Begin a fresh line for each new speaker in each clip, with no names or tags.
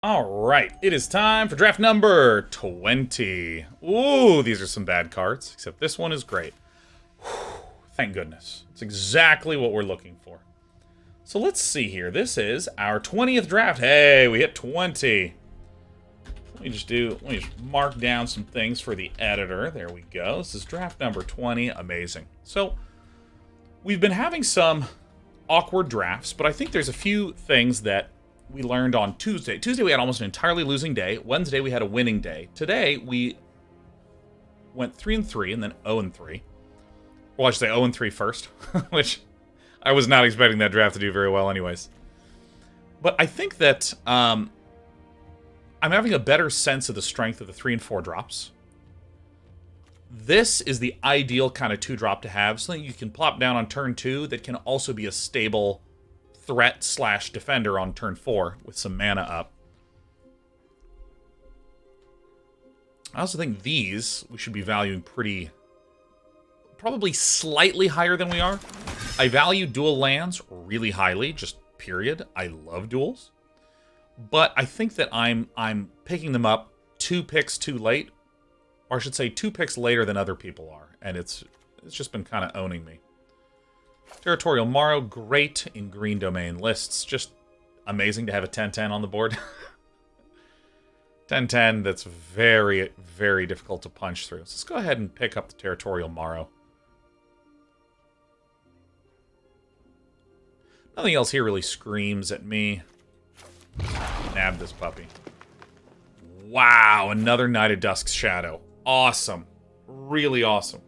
All right, it is time for draft number 20. Ooh, these are some bad cards, except this one is great. Whew, thank goodness. It's exactly what we're looking for. So let's see here. This is our 20th draft. Hey, we hit 20. Let me just mark down some things for the editor. There we go. This is draft number 20. Amazing. So we've been having some awkward drafts, but I think there's a few things that we learned on Tuesday. Tuesday we had almost an entirely losing day. Wednesday we had a winning day. Today we went 3-3 and then 0-3. Well, I should say 0-3 first, which I was not expecting that draft to do very well anyways. But I think that I'm having a better sense of the strength of the 3 and 4 drops. This is the ideal kind of 2-drop to have, something you can plop down on turn 2 that can also be a stable threat / defender on turn 4 with some mana up. I also think these we should be valuing probably slightly higher than we are. I value dual lands really highly, just period. I love duals. But I think that I'm picking them up 2 picks too late, or I should say 2 picks later than other people are, and it's just been kind of owning me. Territorial Morrow, great in green domain lists. Just amazing to have a 10-10 on the board. 10-10 that's very, very difficult to punch through. So let's go ahead and pick up the Territorial Morrow. Nothing else here really screams at me. Nab this puppy. Wow, another Knight of Dusk's Shadow. Awesome. Really awesome.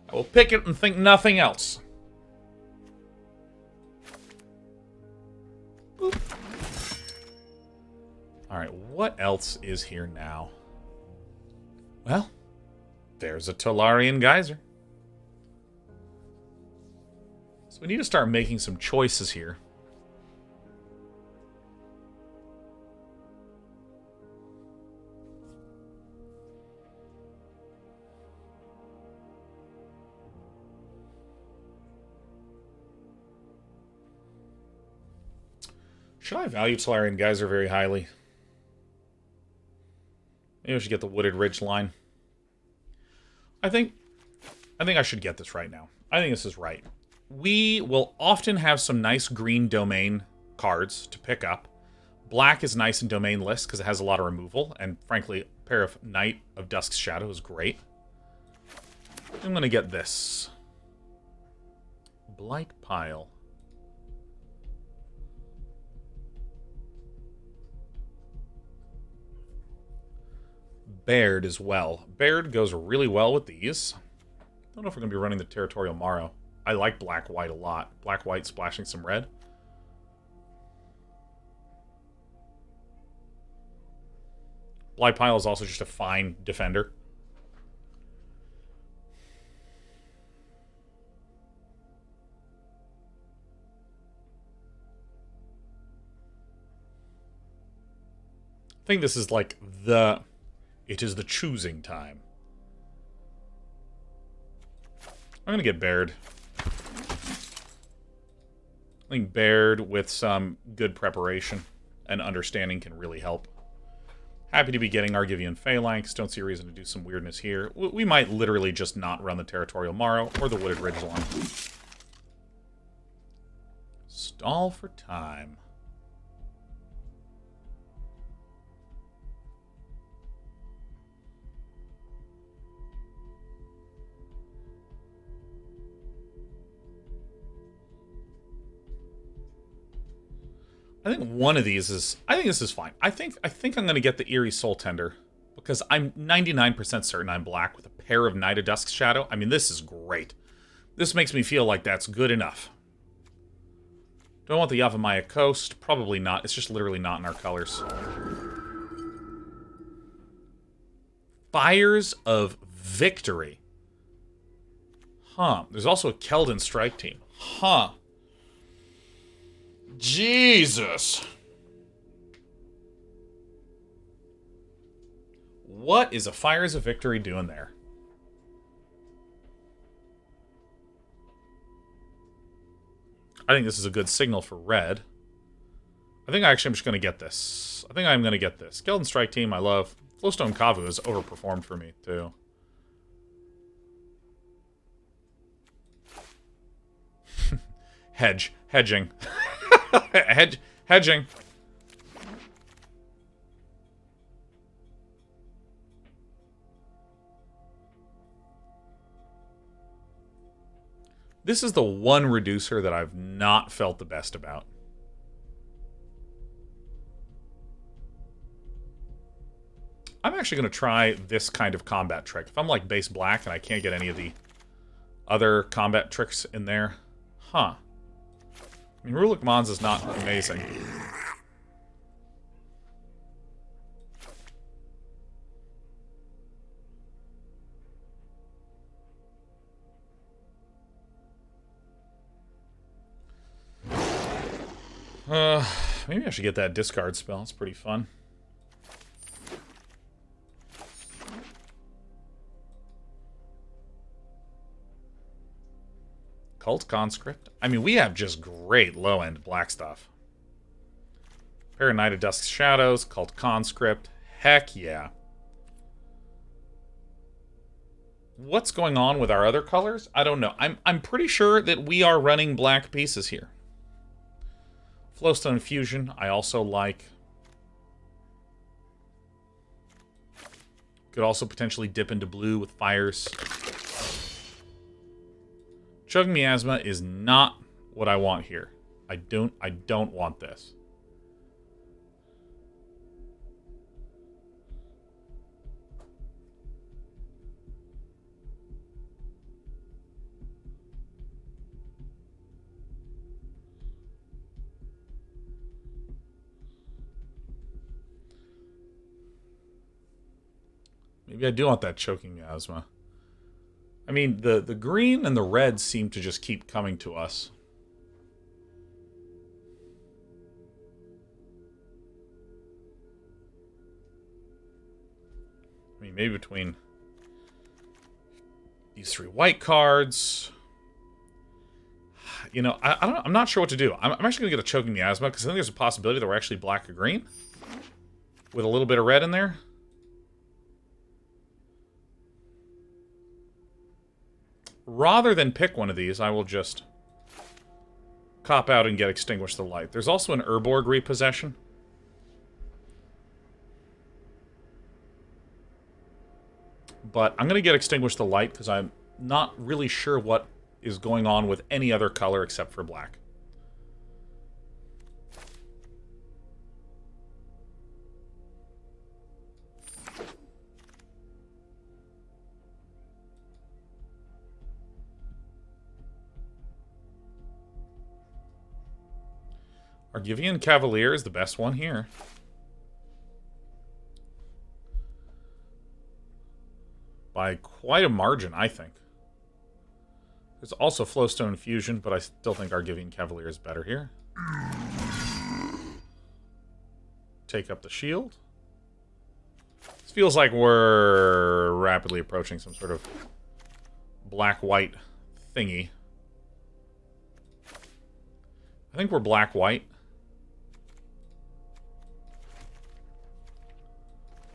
I will pick it and think nothing else. Boop. Alright, what else is here now? Well, there's a Tolarian Geyser. So we need to start making some choices here. Should I value Tolarian Geyser very highly? Maybe I should get the Wooded Ridge line. I think I should get this right now. I think this is right. We will often have some nice green domain cards to pick up. Black is nice in domain lists because it has a lot of removal, and frankly, a pair of Knight of Dusk's Shadow is great. I'm going to get this. Blight Pile. Baird as well. Baird goes really well with these. I don't know if we're going to be running the Territorial Morrow. I like black-white a lot. Black-white splashing some red. Blight Pile is also just a fine defender. I think this is like it is the choosing time. I'm going to get Baird. I think Baird with some good preparation and understanding can really help. Happy to be getting Argivian Phalanx. Don't see a reason to do some weirdness here. We might literally just not run the Territorial Morrow or the Wooded Ridge line. Stall for time. I think one of these is... I think this is fine. I think I'm going to get the Eerie Soul Tender. Because I'm 99% certain I'm black with a pair of Knight of Dusk's Shadow. I mean, this is great. This makes me feel like that's good enough. Do I want the Yavimaya Coast? Probably not. It's just literally not in our colors. Fires of Victory. Huh. There's also a Keldon Strike Team. Huh. Jesus. What is a Fires of Victory doing there? I think this is a good signal for red. I think actually I'm just going to get this. I think I'm going to get this. Skeleton Strike Team, I love. Flowstone Kavu has overperformed for me, too. Hedging. Hedging. This is the one reducer that I've not felt the best about. I'm actually going to try this kind of combat trick. If I'm like base black and I can't get any of the other combat tricks in there. Huh. I mean, Rulik Mons is not amazing. Maybe I should get that discard spell. It's pretty fun. Cult Conscript. I mean, we have just great low-end black stuff. Paranight of Dusk's Shadows, Cult Conscript. Heck yeah. What's going on with our other colors? I don't know. I'm pretty sure that we are running black pieces here. Flowstone Fusion, I also like. Could also potentially dip into blue with fires. Choking Miasma is not what I want here. I don't want this. Maybe I do want that Choking Miasma. I mean, the green and the red seem to just keep coming to us. I mean, maybe between these three white cards. You know, I'm not sure what to do. I'm actually going to get a Choking Miasma because I think there's a possibility that we're actually black or green. With a little bit of red in there. Rather than pick one of these, I will just cop out and get Extinguish the Light. There's also an Urborg Repossession. But I'm going to get Extinguish the Light because I'm not really sure what is going on with any other color except for black. Argivian Cavalier is the best one here. By quite a margin, I think. There's also Flowstone Fusion, but I still think Argivian Cavalier is better here. Take up the shield. This feels like we're rapidly approaching some sort of black-white thingy. I think we're black-white.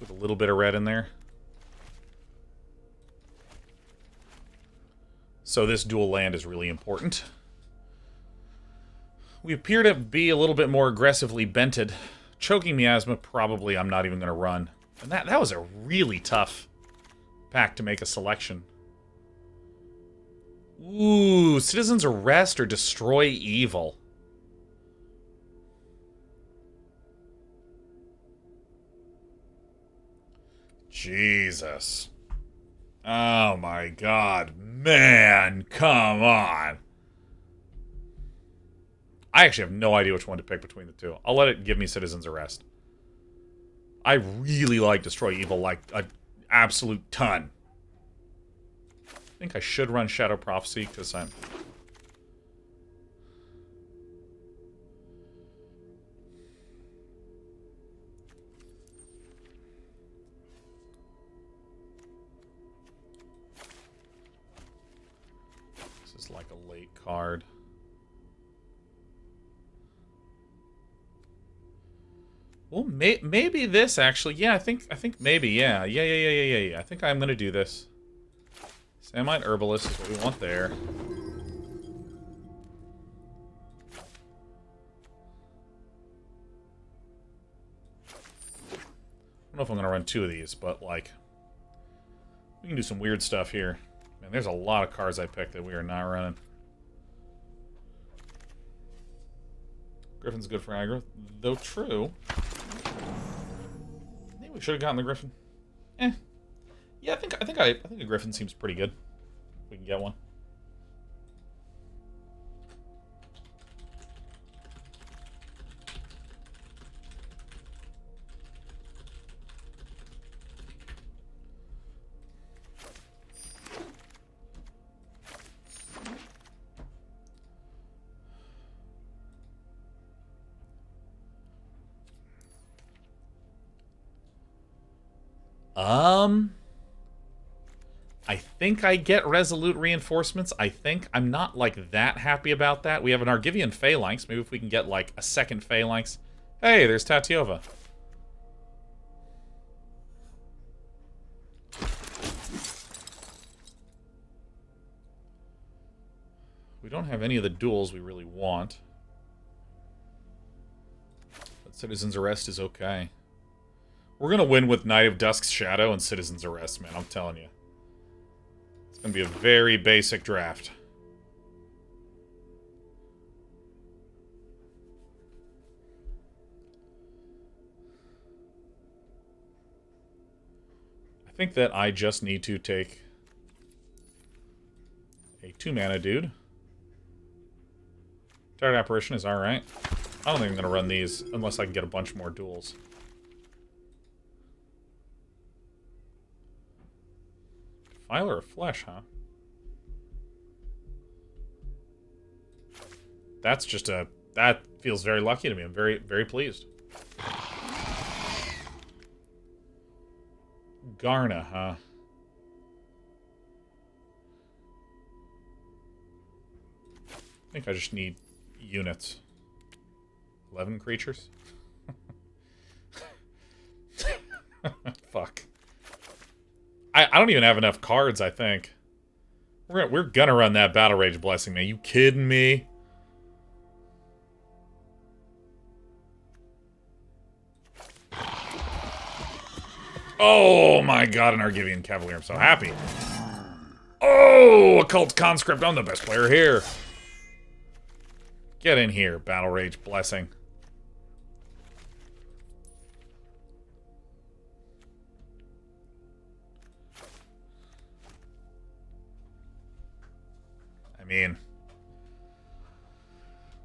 With a little bit of red in there. So this dual land is really important. We appear to be a little bit more aggressively bented. Choking Miasma, probably I'm not even going to run. And that was a really tough pack to make a selection. Ooh, Citizen's Arrest or Destroy Evil. Jesus. Oh my god. Man, come on. I actually have no idea which one to pick between the two. I'll let it give me Citizen's Arrest. I really like Destroy Evil like an absolute ton. I think I should run Shadow Prophecy because I'm... like a late card. Well, maybe this actually. Yeah, I think maybe. Yeah. Yeah. I think I'm gonna do this. Samite Herbalist is what we want there. I don't know if I'm gonna run 2 of these, but like, we can do some weird stuff here. Man, there's a lot of cards I picked that we are not running. Griffin's good for aggro, though true. I think we should have gotten the Griffin. Eh. Yeah, I think a Griffin seems pretty good. We can get one. I think I get Resolute Reinforcements. I think. I'm not, like, that happy about that. We have an Argivian Phalanx. Maybe if we can get, like, a second Phalanx. Hey, there's Tatiova. We don't have any of the duels we really want. But Citizen's Arrest is okay. We're going to win with Knight of Dusk's Shadow and Citizen's Arrest, man. I'm telling you. It's going to be a very basic draft. I think that I just need to take a 2-mana dude. Tired Apparition is alright. I don't think I'm going to run these unless I can get a bunch more duels. Filer of Flesh, huh? That's just a... That feels very lucky to me. I'm very, very pleased. Garna, huh? I think I just need units. 11 creatures? Fuck. I don't even have enough cards, I think. We're gonna run that Battle Rage Blessing, man. You kidding me? Oh my god, an Argivian Cavalier. I'm so happy. Oh, Occult Conscript. I'm the best player here. Get in here, Battle Rage Blessing.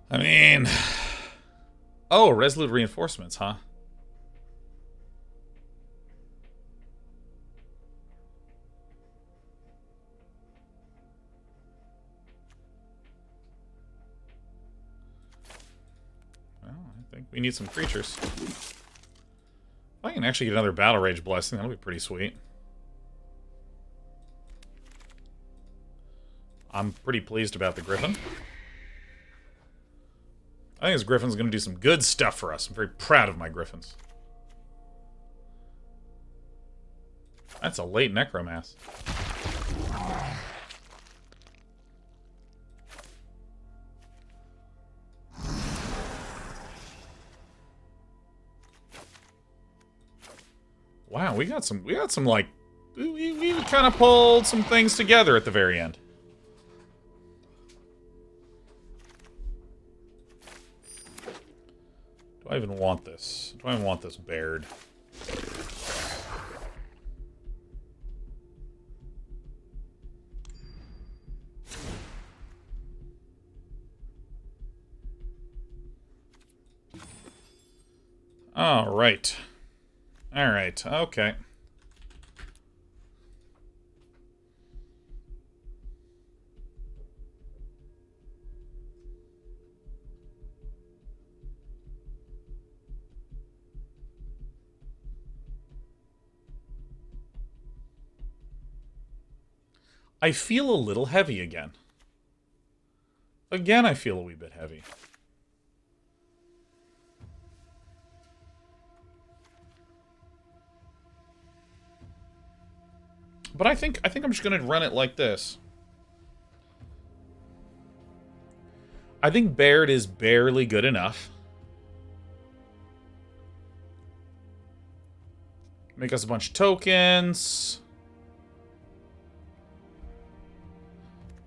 I mean... Oh, Resolute Reinforcements, huh? Well, I think we need some creatures. If I can actually get another Battle Rage Blessing, that'll be pretty sweet. I'm pretty pleased about the Griffin. I think this Griffin's going to do some good stuff for us. I'm very proud of my Griffins. That's a late Necromass. Wow, we got some like, we kind of pulled some things together at the very end. Do I even want this? Do I even want this Baird? Alright. Alright, okay. I feel a little heavy again. Again, I feel a wee bit heavy. But I think I'm just gonna run it like this. I think Baird is barely good enough. Make us a bunch of tokens.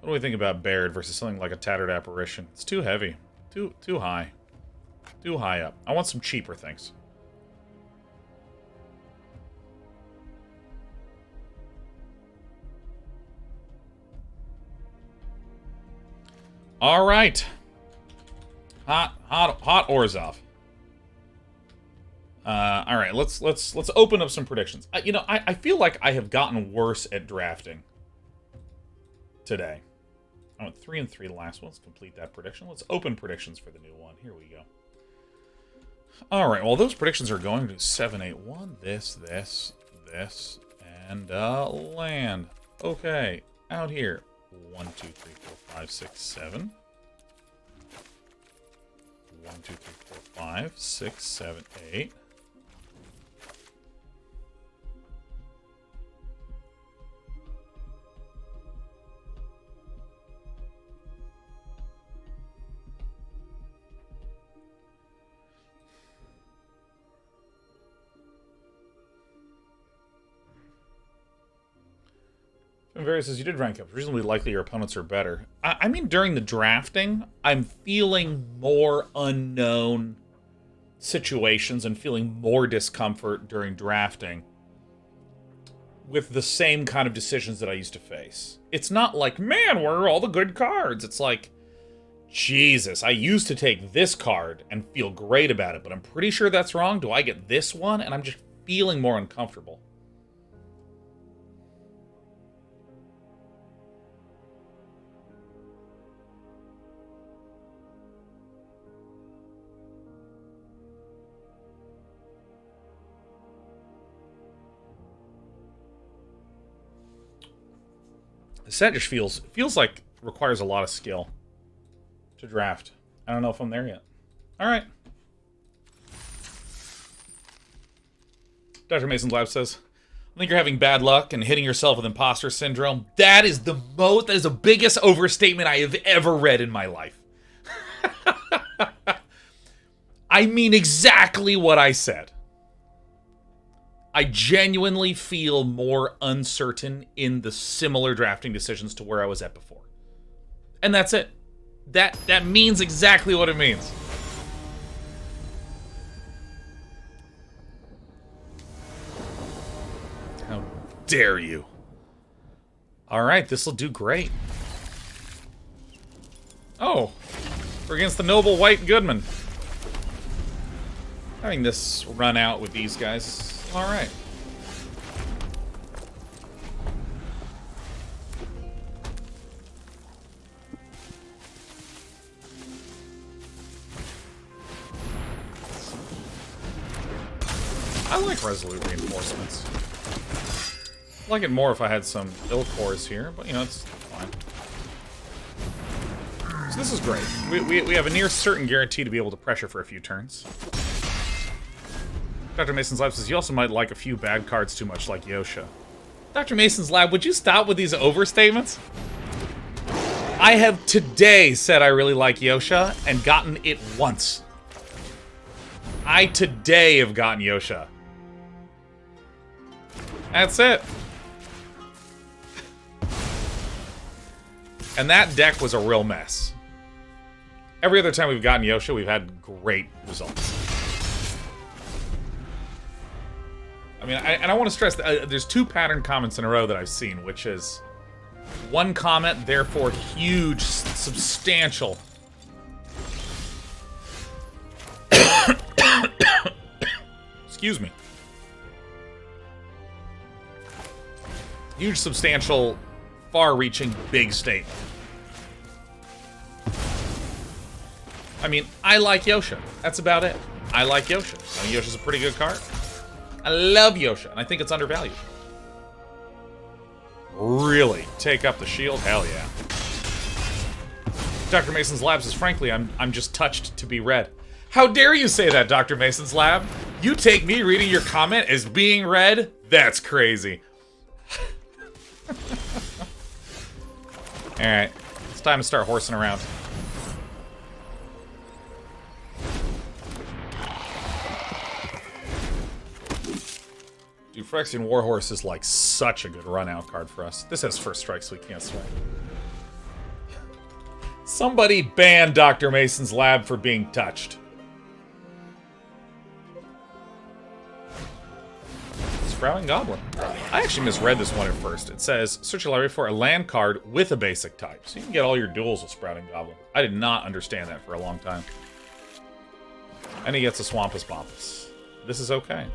What do we think about Baird versus something like a Tattered Apparition? It's too heavy. Too high. Too high up. I want some cheaper things. All right. Hot Orzhov. All right, let's open up some predictions. You know, I feel like I have gotten worse at drafting today. I went 3 and 3 the last one. Let's complete that prediction. Let's open predictions for the new one. Here we go. All right, well, those predictions are going to 7, 8, 1. This, and land. Okay, out here. 1, 2, 3, 4, 5, 6, 7. 1, 2, 3, 4, 5, 6, 7, 8. Varys says, you did rank up. Reasonably likely your opponents are better. I mean, during the drafting, I'm feeling more unknown situations and feeling more discomfort during drafting with the same kind of decisions that I used to face. It's not like, man, where are all the good cards? It's like, Jesus, I used to take this card and feel great about it, but I'm pretty sure that's wrong. Do I get this one? And I'm just feeling more uncomfortable. The set just feels like requires a lot of skill to draft. I don't know if I'm there yet. All right. Dr. Mason's Lab says, I think you're having bad luck and hitting yourself with imposter syndrome. That is the biggest overstatement I have ever read in my life. I mean exactly what I said. I genuinely feel more uncertain in the similar drafting decisions to where I was at before. And that's it. That means exactly what it means. How dare you? All right, this will do great. Oh, we're against the noble White Goodman. Having this run out with these guys. All right. I like Resolute Reinforcements. I'd like it more if I had some ill cores here, but you know, it's fine. So this is great. We have a near certain guarantee to be able to pressure for a few turns. Dr. Mason's Lab says, you also might like a few bad cards too much, like Yosha. Dr. Mason's Lab, would you stop with these overstatements? I have today said I really like Yosha and gotten it once. I today have gotten Yosha. That's it. And that deck was a real mess. Every other time we've gotten Yosha, we've had great results. I mean, I want to stress that there's 2 pattern comments in a row that I've seen, which is one comment, therefore huge, substantial. Excuse me. Huge, substantial, far-reaching, big statement. I mean, I like Yosha. That's about it. I like Yosha. I mean, Yosha's a pretty good card. I love Yosha, and I think it's undervalued. Really? Take up the shield? Hell yeah. Dr. Mason's Lab says, frankly, I'm just touched to be read. How dare you say that, Dr. Mason's Lab? You take me reading your comment as being read? That's crazy. Alright, it's time to start horsing around. Dude, Phyrexian Warhorse is like such a good run-out card for us. This has first strike, so we can't swing. Somebody ban Dr. Mason's lab for being touched. Sprouting Goblin. I actually misread this one at first. It says, search your library for a land card with a basic type. So you can get all your duels with Sprouting Goblin. I did not understand that for a long time. And he gets a Swampus Bompus. This is okay.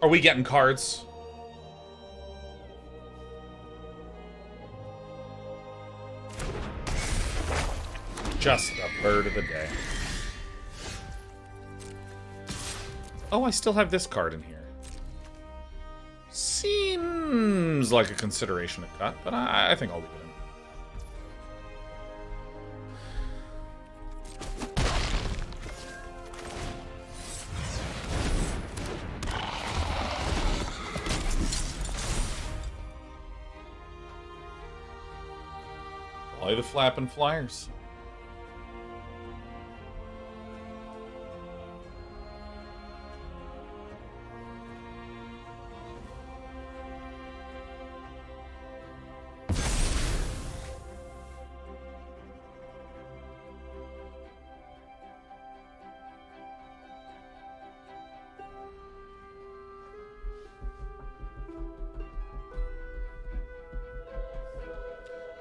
Are we getting cards? Just the bird of the day. Oh, I still have this card in here. Seems like a consideration to cut, but I think I'll leave it in. Play the Flappin' Flyers.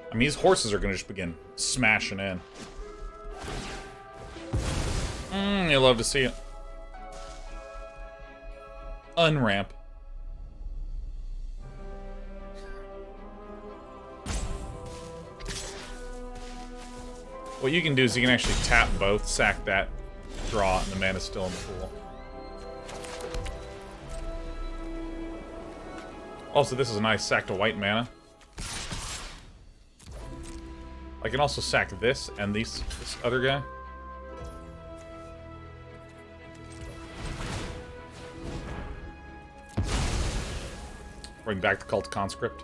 I mean, these horses are going to just begin smashing in. You love to see it. Unramp. What you can do is you can actually tap both, sack that, draw, and the mana's still in the pool. Also, this is a nice sack to white mana. I can also sack this and this other guy. Bring back the Cult Conscript.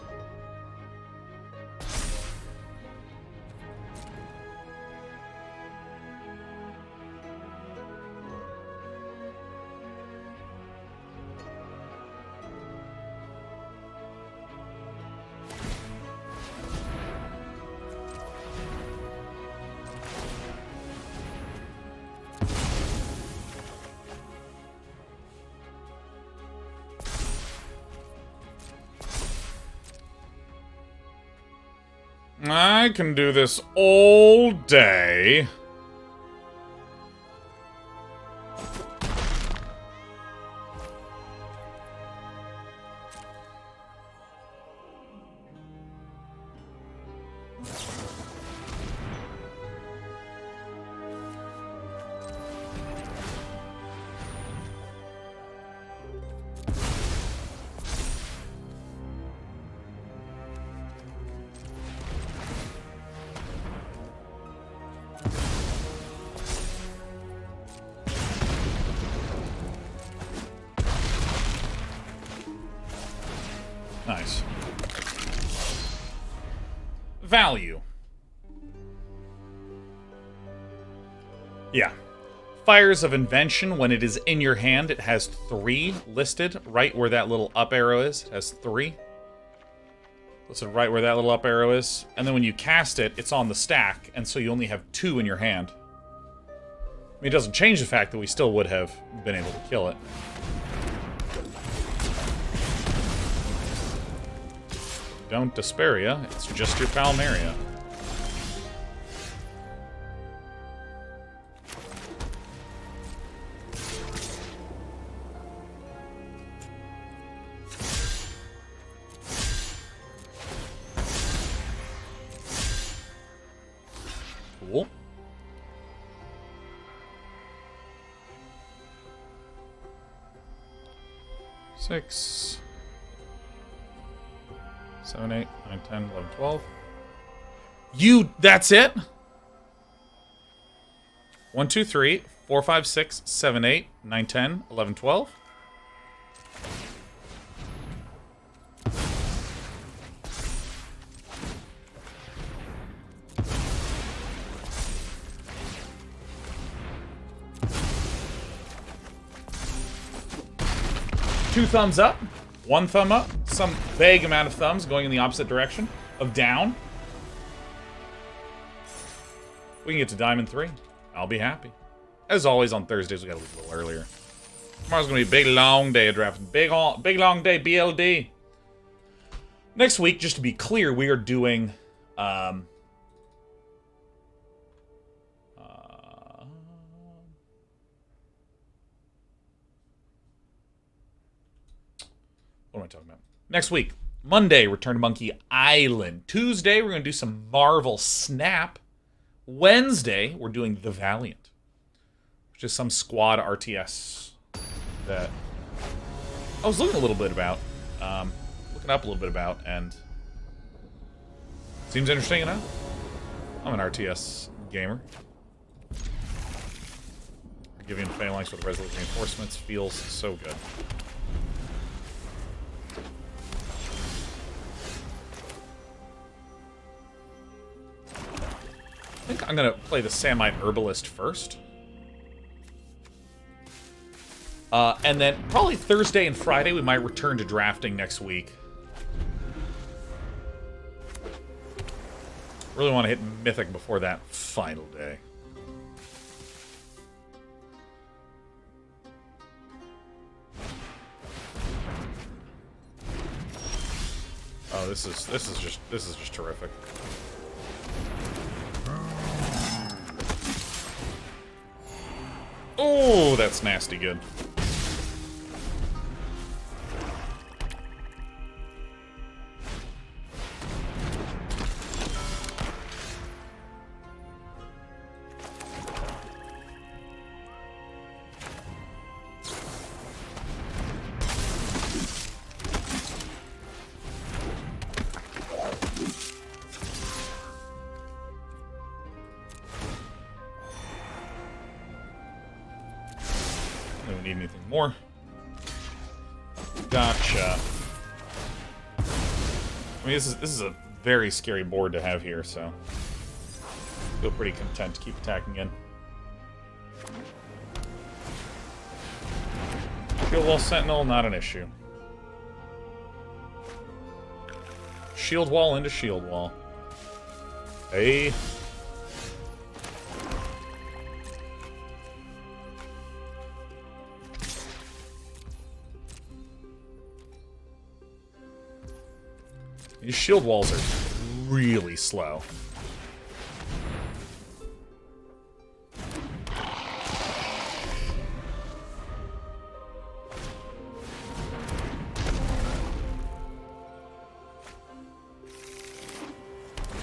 I can do this all day. Nice. Value. Yeah. Fires of Invention, when it is in your hand, it has 3 listed right where that little up arrow is. It has 3. Listed right where that little up arrow is. And then when you cast it, it's on the stack, and so you only have 2 in your hand. I mean, it doesn't change the fact that we still would have been able to kill it. Don't Desparia, it's just your Palmaria. Cool. Six. 7, 8, 9, 10, 11, 12. That's it? 1, 2, 3, 4, 5, 6, 7, 8, 9, 10, 11, 12. Two thumbs up, one thumb up, some vague amount of thumbs going in the opposite direction of down. We can get to Diamond 3. I'll be happy. As always, on Thursdays, we gotta leave a little earlier. Tomorrow's gonna be a big, long day of drafting. Big, long day, BLD. Next week, just to be clear, we are doing... What am I talking about? Next week, Monday, Return to Monkey Island. Tuesday, we're going to do some Marvel Snap. Wednesday, we're doing The Valiant, which is some squad RTS that I was looking a little bit about, looking up a little bit about, and seems interesting enough. I'm an RTS gamer. Giving Phalanx with Resolute Reinforcements feels so good. I think I'm going to play the Samite Herbalist first. And then probably Thursday and Friday we might return to drafting next week. Really want to hit Mythic before that final day. Oh, this is just terrific. Oh, that's nasty good. Don't need anything more. Gotcha. I mean, this is a very scary board to have here, so feel pretty content to keep attacking in. Shield Wall Sentinel, not an issue. Shield Wall into Shield Wall. Hey. These shield walls are really slow.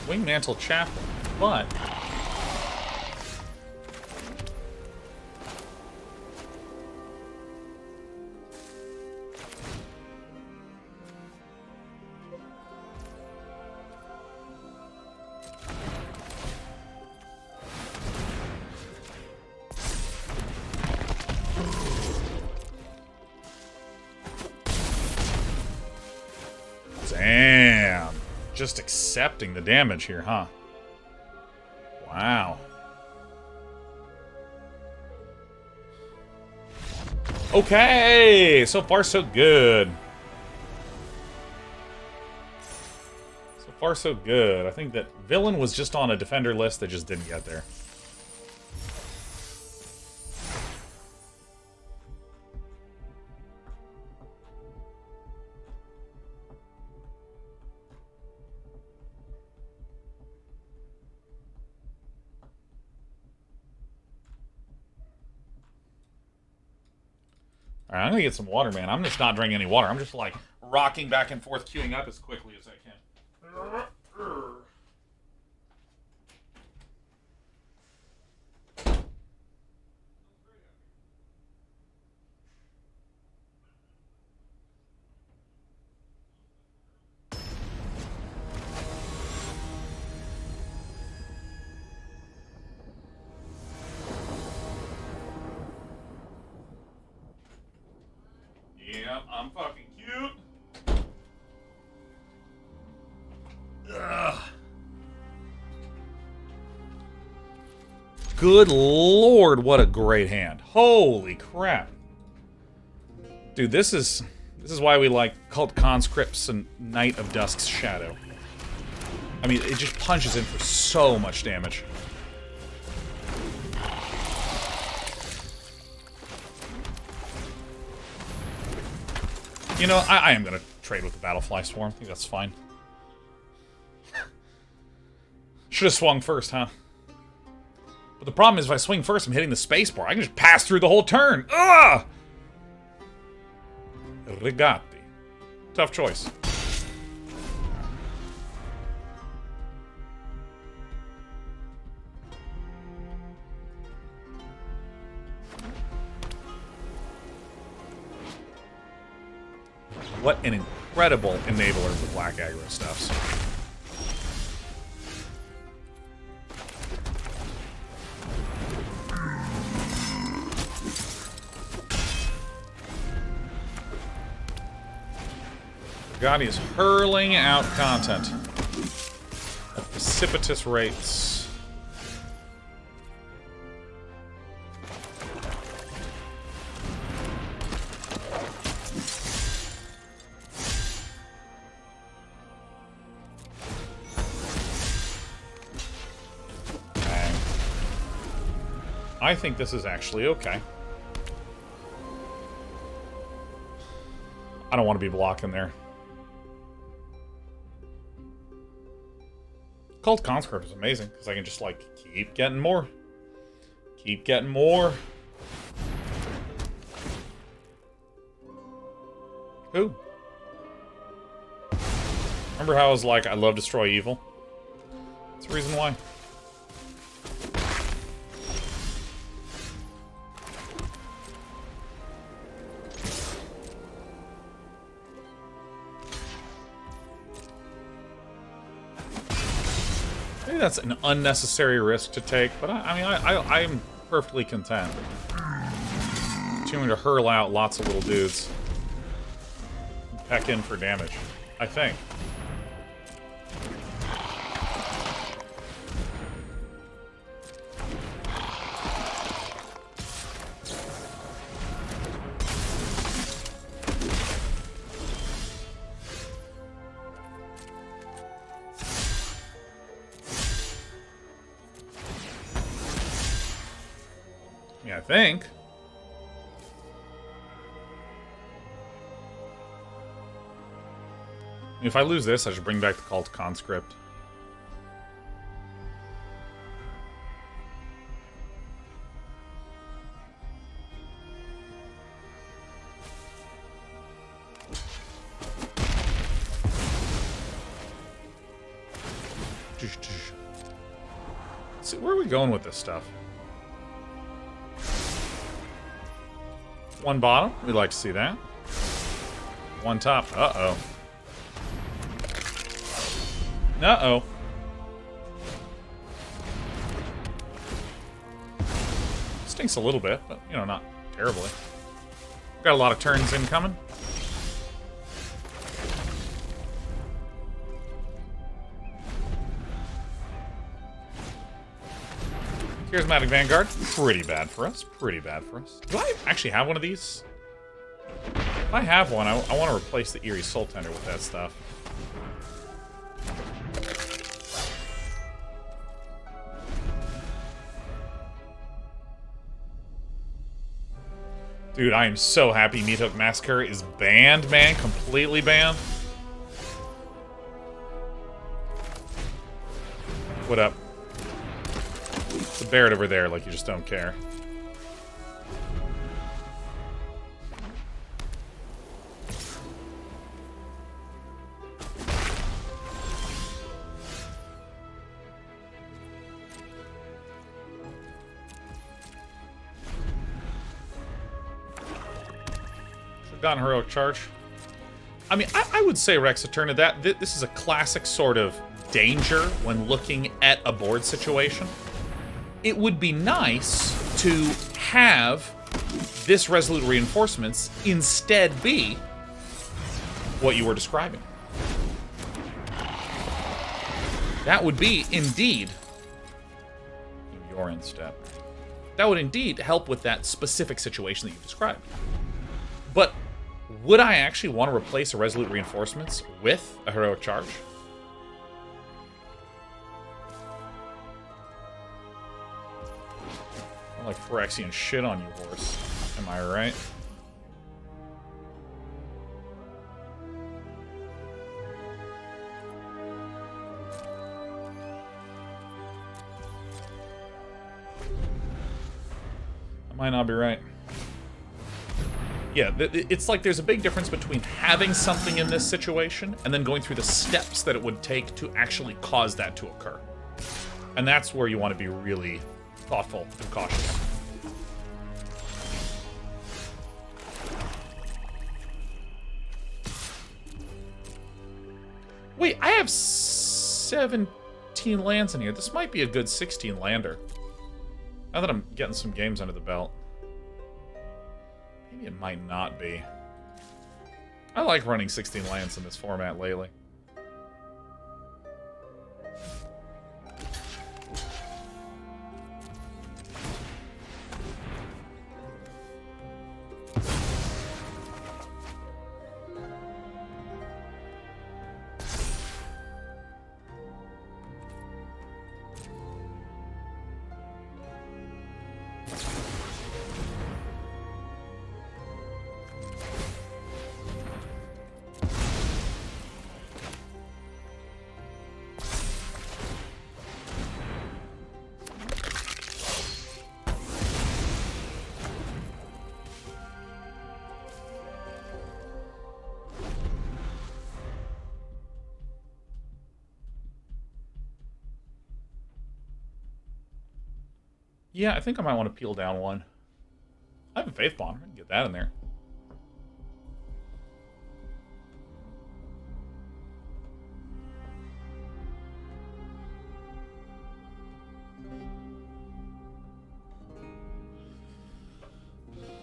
Wingmantle Chapel, but... Damn. Just accepting the damage here, huh? Wow. Okay, so far so good. So far so good. I think that Villain was just on a defender list that just didn't get there. Alright, I'm gonna get some water, man. I'm just not drinking any water. I'm just, like, rocking back and forth, queuing up as quickly as I can. Yep, I'm fucking cute. Ugh. Good lord, what a great hand. Holy crap. Dude, this is why we like Cult Conscripts and Knight of Dusk's Shadow. I mean, it just punches in for so much damage. You know, I am going to trade with the Battlefly Swarm. I think that's fine. Should have swung first, huh? But the problem is if I swing first, I'm hitting the spacebar. I can just pass through the whole turn. Ugh! Rigati. Tough choice. What an incredible enabler for black aggro stuffs. Gotti is hurling out content at precipitous rates. Bang. I think this is actually okay. I don't want to be blocking there. Cult Conscript is amazing, because I can just, like, keep getting more. Keep getting more. Who? Remember how I was like, I love Destroy Evil? That's the reason why. Maybe that's an unnecessary risk to take, but I'm perfectly content. Continuing to hurl out lots of little dudes. Peck in for damage, I think. Yeah, I think. If I lose this, I should bring back the Cult Conscript. See, where are we going with this stuff? One bottom, we'd like to see that. One top, uh-oh. Uh-oh. Stinks a little bit, but, you know, not terribly. Got a lot of turns incoming. Charismatic Vanguard, pretty bad for us. Pretty bad for us. Do I actually have one of these? If I have one, I want to replace the Eerie Soul Tender with that stuff. Dude, I am so happy Mythic Massacre is banned, man. Completely banned. What up? It's a Barret over there, like you just don't care. Gotten heroic charge. I mean, I would say Rex Eterna, that this is a classic sort of danger when looking at a board situation. It would be nice to have this Resolute Reinforcements instead be what you were describing. That would be, indeed, your end step. That would indeed help with that specific situation that you've described. But would I actually want to replace a Resolute Reinforcements with a Heroic Charge? I'm like Phyrexian shit on you, horse. Am I right? I might not be right. Yeah, it's like there's a big difference between having something in this situation and then going through the steps that it would take to actually cause that to occur. And that's where you want to be really thoughtful and cautious. Wait, I have 17 lands in here. This might be a good 16 lander. Now that I'm getting some games under the belt. Maybe it might not be. I like running 16 lands in this format lately. Yeah, I think I might want to peel down one. I have a Faith Bond. I can get that in there.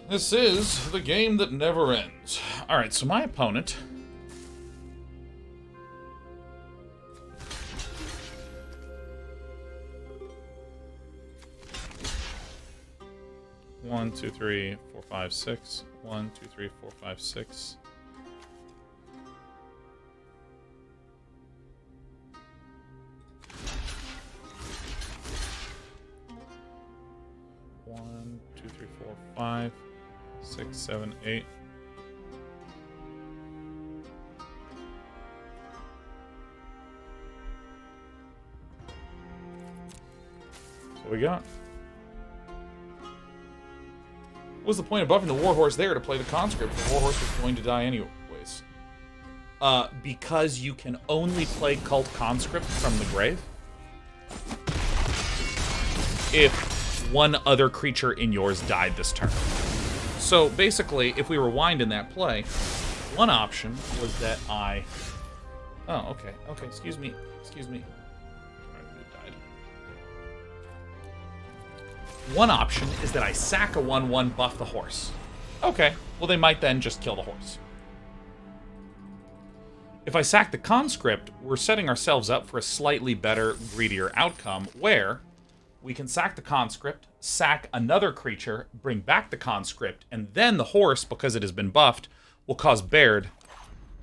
This is the game that never ends. Alright, so my opponent... One, two, three, four, five, six. 1, 2, 3, 4, 5, 6. One, 2, 3, 4, 5, 6, 7, 8. That's what we got. What was the point of buffing the Warhorse there to play the Conscript? The Warhorse was going to die anyways. Because you can only play Cult Conscript from the grave if one other creature in yours died this turn. So basically, if we rewind in that play, one option was that I... Oh, okay. Okay, excuse me. Excuse me. One option is that I sack a 1/1, buff the horse. Okay, well they might then just kill the horse. If I sack the conscript, we're setting ourselves up for a slightly better, greedier outcome, where we can sack the conscript, sack another creature, bring back the conscript, and then the horse, because it has been buffed, will cause Baird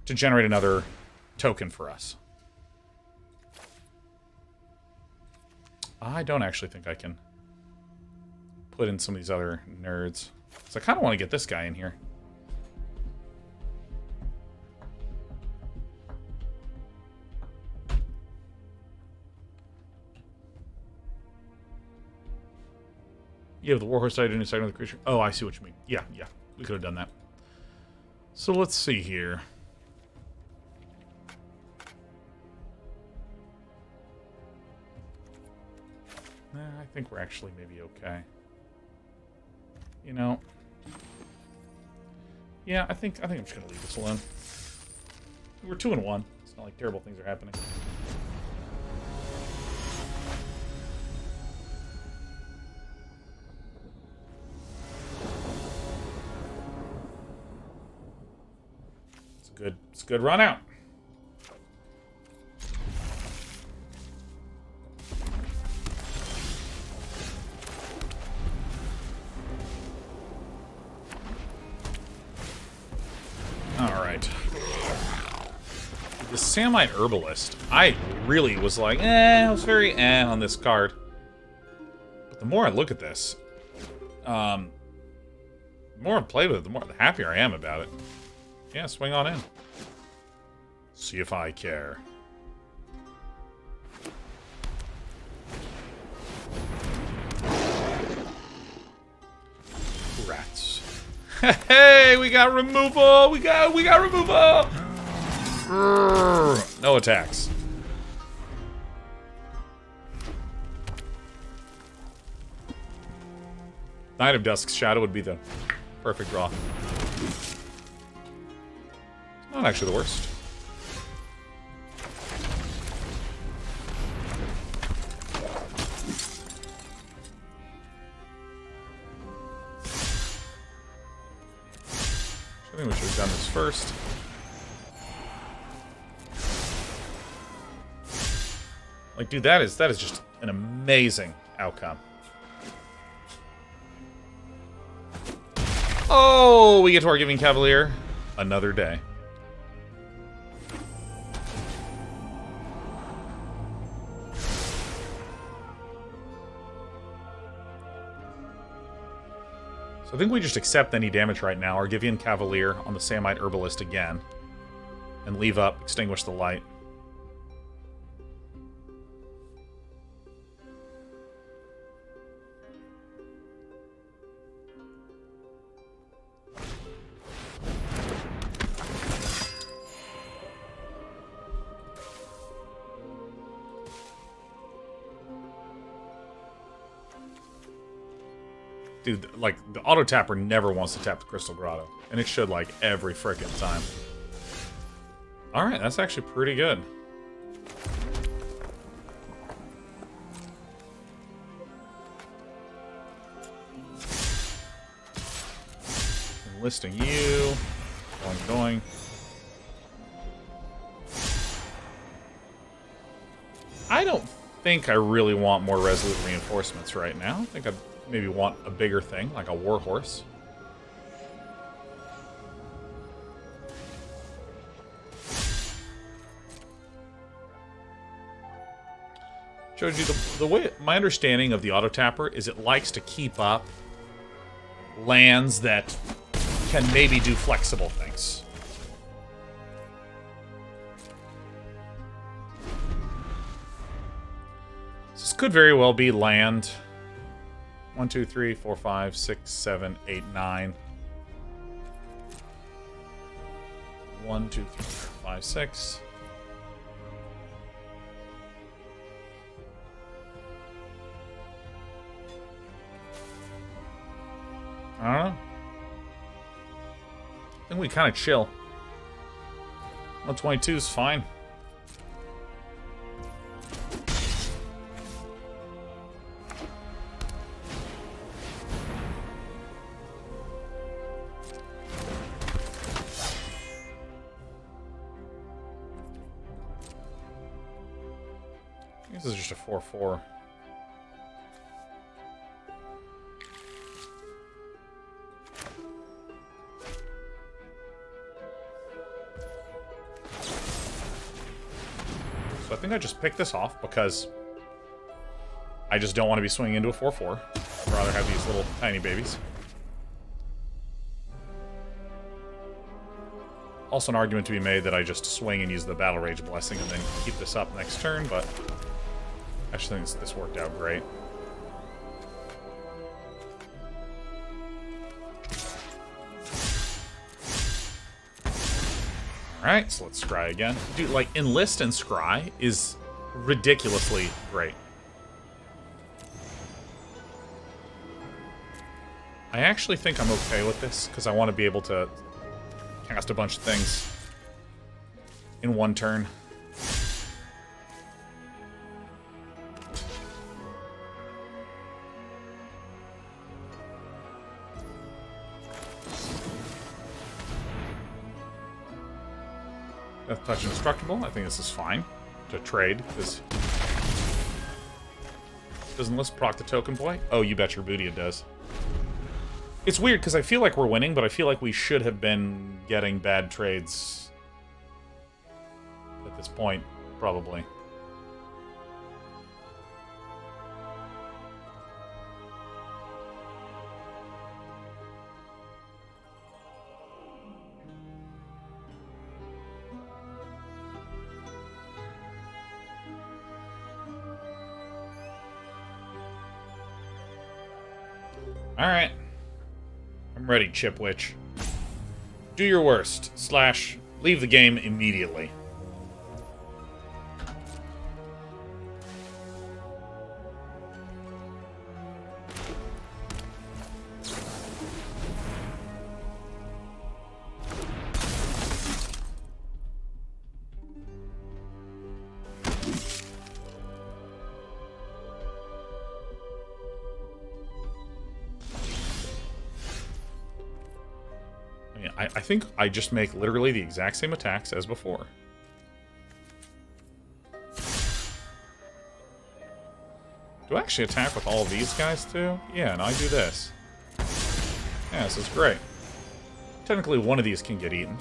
to generate another token for us. I don't actually think I can put in some of these other nerds. So I kind of want to get this guy in here. Yeah, the Warhorse died in a second of the creature. Oh, I see what you mean. Yeah, yeah. We could have done that. So let's see here. I think we're actually maybe okay. You know, yeah, I think I'm just gonna leave this alone. We're 2-1. It's not like terrible things are happening. It's a good run out. Alright. The Samite Herbalist, I really was like, I was very on this card. But the more I look at this, the more I've played with it, the happier I am about it. Yeah, swing on in. See if I care. Rats. Hey, we got removal! We got removal! No attacks. Knight of Dusk's Shadow would be the perfect draw. Not actually the worst. I think we should have done this first. Like, dude, that is just an amazing outcome. Oh, we get to our Giving Cavalier another day. So I think we just accept any damage right now. Our Givian Cavalier on the Samite Herbalist again. And leave up, extinguish the light. Dude, like, the auto-tapper never wants to tap the Crystal Grotto. And it should, like, every frickin' time. Alright, that's actually pretty good. Enlisting you. Going. I don't think I really want more Resolute Reinforcements right now. I think I'd maybe want a bigger thing, like a Warhorse. Joji, the way my understanding of the auto tapper is it likes to keep up lands that can maybe do flexible things. This could very well be land 1, 2, 3, 4, 5, 6, 7, 8, 9. 1, 2, 3, 4, 5, 6. I don't know. I think we kind of chill. 122 is fine. This is just a 4/4. So I think I just picked this off because I just don't want to be swinging into a 4/4. I'd rather have these little tiny babies. Also an argument to be made that I just swing and use the Battle Rage Blessing and then keep this up next turn, but I actually think this worked out great. Alright, so let's scry again. Dude, like, Enlist and scry is ridiculously great. I actually think I'm okay with this, because I want to be able to cast a bunch of things in one turn. Death Touch Indestructible. I think this is fine to trade, because... Doesn't this proc the token play? Oh, you bet your booty it does. It's weird, because I feel like we're winning, but I feel like we should have been getting bad trades at this point, probably. Alright. I'm ready, Chipwitch. Do your worst. / leave the game immediately. I think I just make literally the exact same attacks as before. Do I actually attack with all of these guys too? Yeah, and I do this. Yeah, this is great. Technically, one of these can get eaten.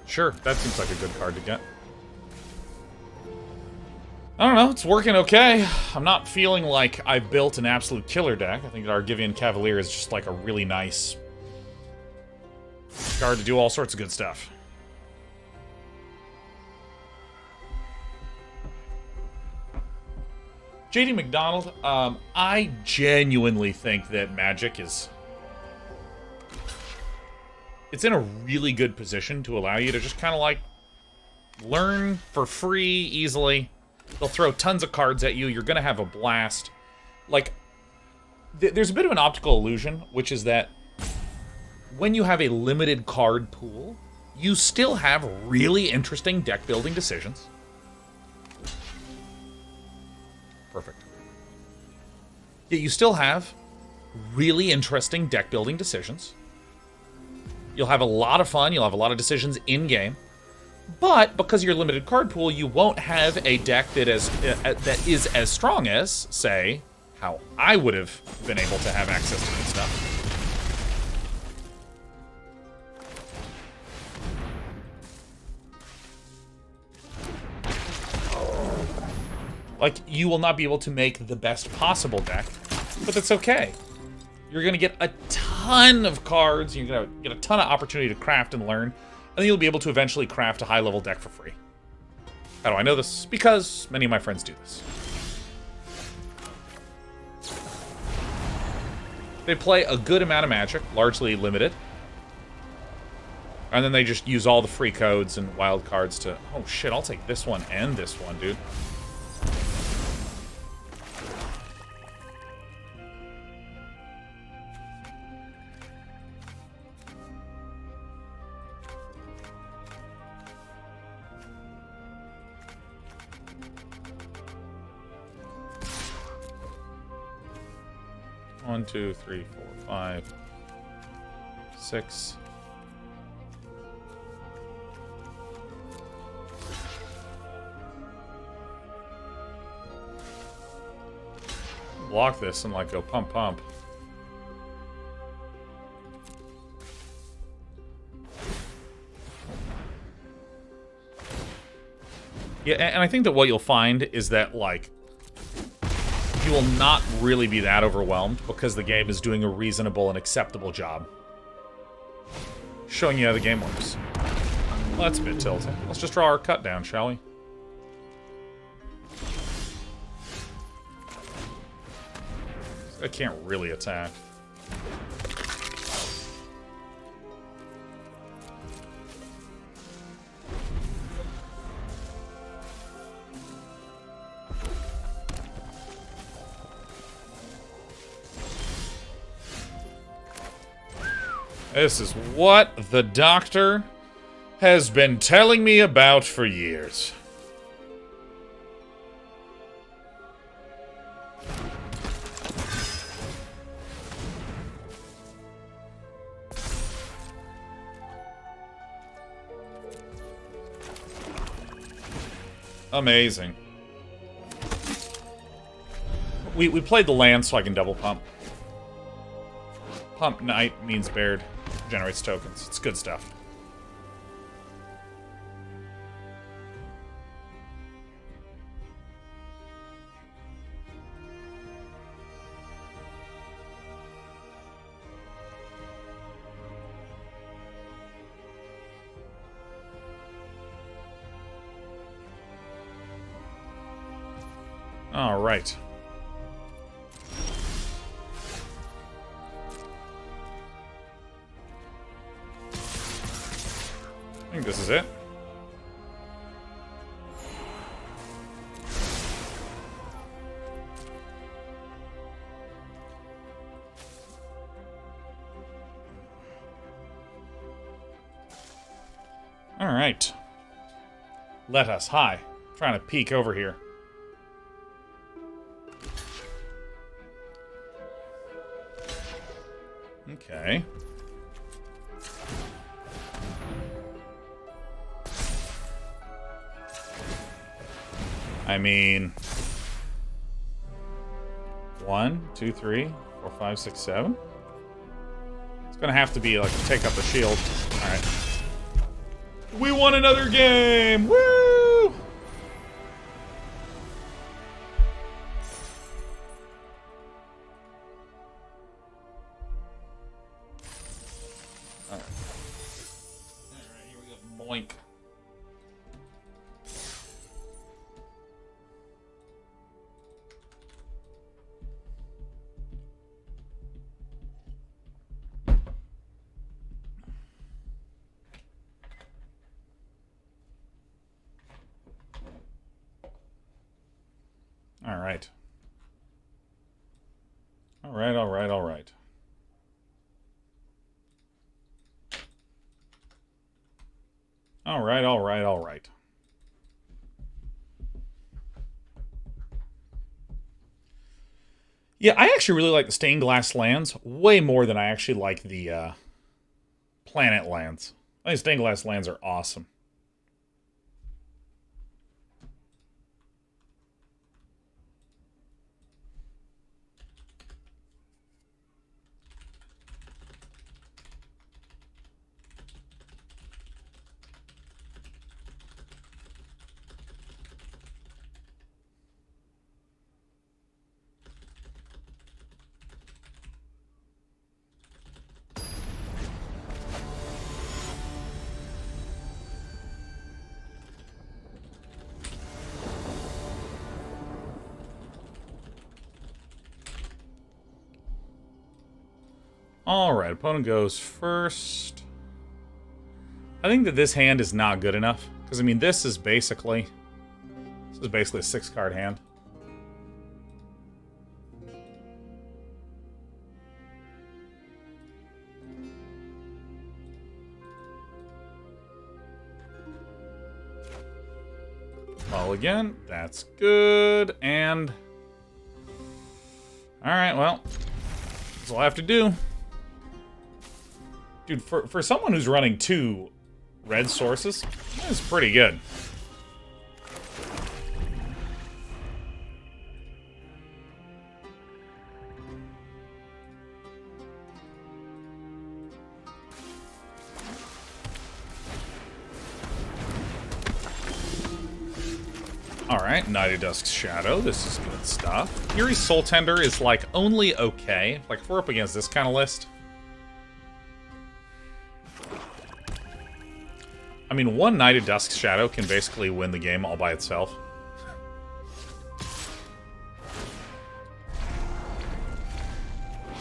Sure, that seems like a good card to get. I don't know, it's working okay. I'm not feeling like I've built an absolute killer deck. I think the Argivian Cavalier is just like a really nice card to do all sorts of good stuff. JD McDonald, I genuinely think that Magic is... It's in a really good position to allow you to just kind of like learn for free easily. They'll throw tons of cards at you. You're going to have a blast. Like, there's a bit of an optical illusion, which is that when you have a limited card pool, you still have really interesting deck building decisions. Perfect. Yet you still have really interesting deck building decisions. You'll have a lot of fun. You'll have a lot of decisions in-game. But because of your limited card pool, you won't have a deck that is as strong as, say, how I would have been able to have access to good stuff. Like, you will not be able to make the best possible deck, but that's okay. You're going to get a ton of cards, you're going to get a ton of opportunity to craft and learn, and then you'll be able to eventually craft a high-level deck for free. How do I know this? Because many of my friends do this. They play a good amount of Magic, largely limited. And then they just use all the free codes and wild cards to... Oh shit, I'll take this one and this one, dude. One, two, three, four, 5, 6. Block this and like go pump pump. Yeah, and I think that what you'll find is that like you will not really be that overwhelmed because the game is doing a reasonable and acceptable job showing you how the game works. Well, that's a bit tilting. Let's just draw our cut down, shall we? I can't really attack. This is what the doctor has been telling me about for years. Amazing. We played the land so I can double pump. Pump Knight means Baird generates tokens. It's good stuff. All right. I think this is it. All right. Let us. Hi. I'm trying to peek over here. Okay. I mean, 1, 2, 3, 4, 5, 6, 7. It's gonna have to be like take up a shield. All right. We won another game! Woo! Alright, here we go. Boink. All right. All right, all right, all right. All right, all right, all right. Yeah, I actually really like the stained glass lands way more than I actually like the planet lands. I think stained glass lands are awesome. Alright, opponent goes first. I think that this hand is not good enough. Because, I mean, this is basically a 6-card hand. Well, again, that's good, and... Alright, well, that's all I have to do. Dude, for someone who's running 2 red sources, that's pretty good. Alright, Double Dusk Shadow, this is good stuff. Eerie Soul Tender is, like, only okay. Like, if we're up against this kind of list... I mean, one Double Dusk Shadow can basically win the game all by itself.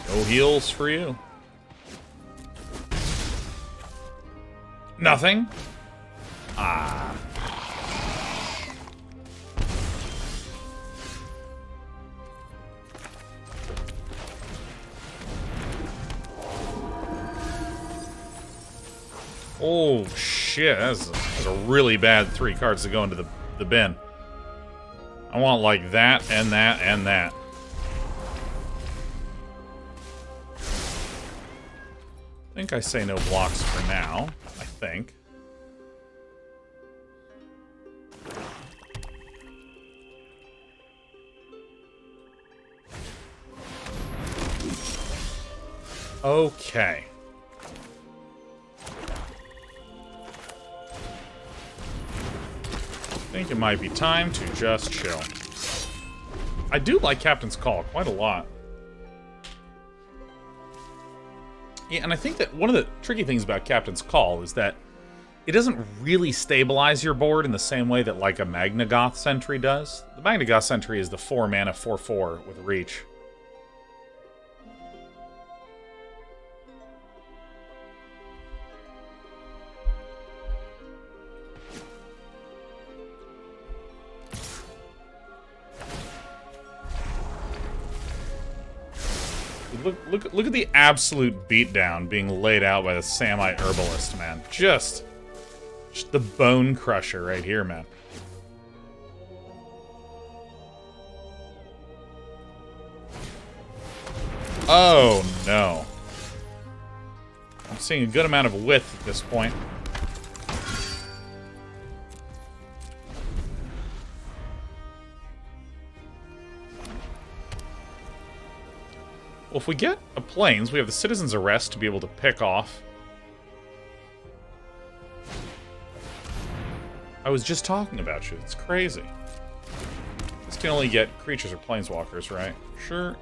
No heals for you. Nothing? Ah. Oh, shit. That's a really bad 3 cards to go into the bin. I want, like, that, and that, and that. I think I say no blocks for now. I think. Okay. I think it might be time to just chill. I do like Captain's Call quite a lot. Yeah, and I think that one of the tricky things about Captain's Call is that it doesn't really stabilize your board in the same way that, like, a Magnagoth Sentry does. The Magnagoth Sentry is the 4-mana 4/4 with reach. Look at the absolute beatdown being laid out by the Samite Herbalist, man. Just the bone crusher right here, man. Oh, no. I'm seeing a good amount of width at this point. Well, if we get a Plains, we have the Citizen's Arrest to be able to pick off. I was just talking about you. It's crazy. This can only get creatures or planeswalkers, right? Sure.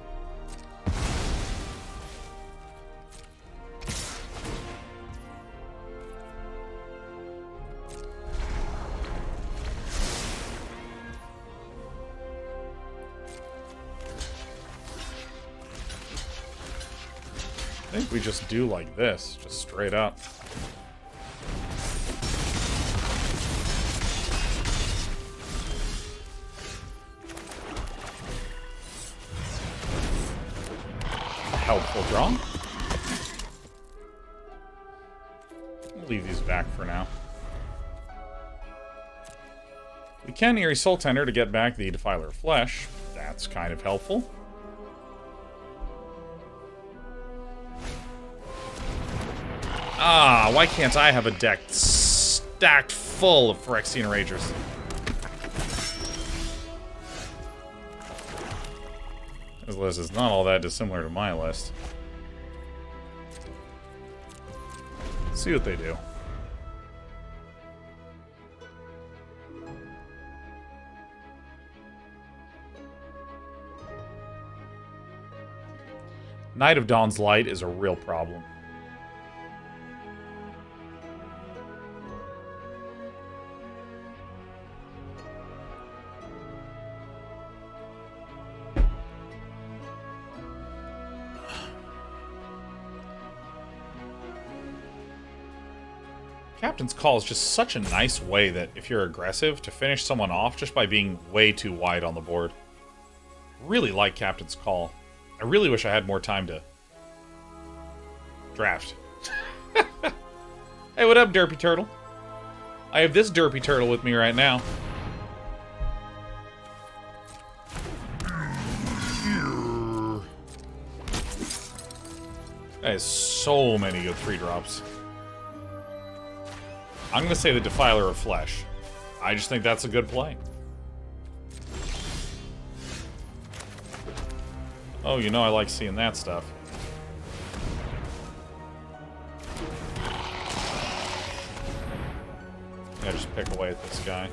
I think we just do like this, just straight up. Helpful draw. We'll leave these back for now. We can Eerie Soul Tender to get back the Defiler of Flesh. That's kind of helpful. Ah, why can't I have a deck stacked full of Phyrexian Ragers? This list is not all that dissimilar to my list. Let's see what they do. Knight of Dawn's Light is a real problem. Captain's Call is just such a nice way that, if you're aggressive, to finish someone off just by being way too wide on the board. Really like Captain's Call. I really wish I had more time to draft. Hey, what up, Derpy Turtle? I have this Derpy Turtle with me right now. That is so many good 3-drops. I'm going to say the Defiler of Flesh. I just think that's a good play. Oh, you know I like seeing that stuff. Yeah, just pick away at this guy.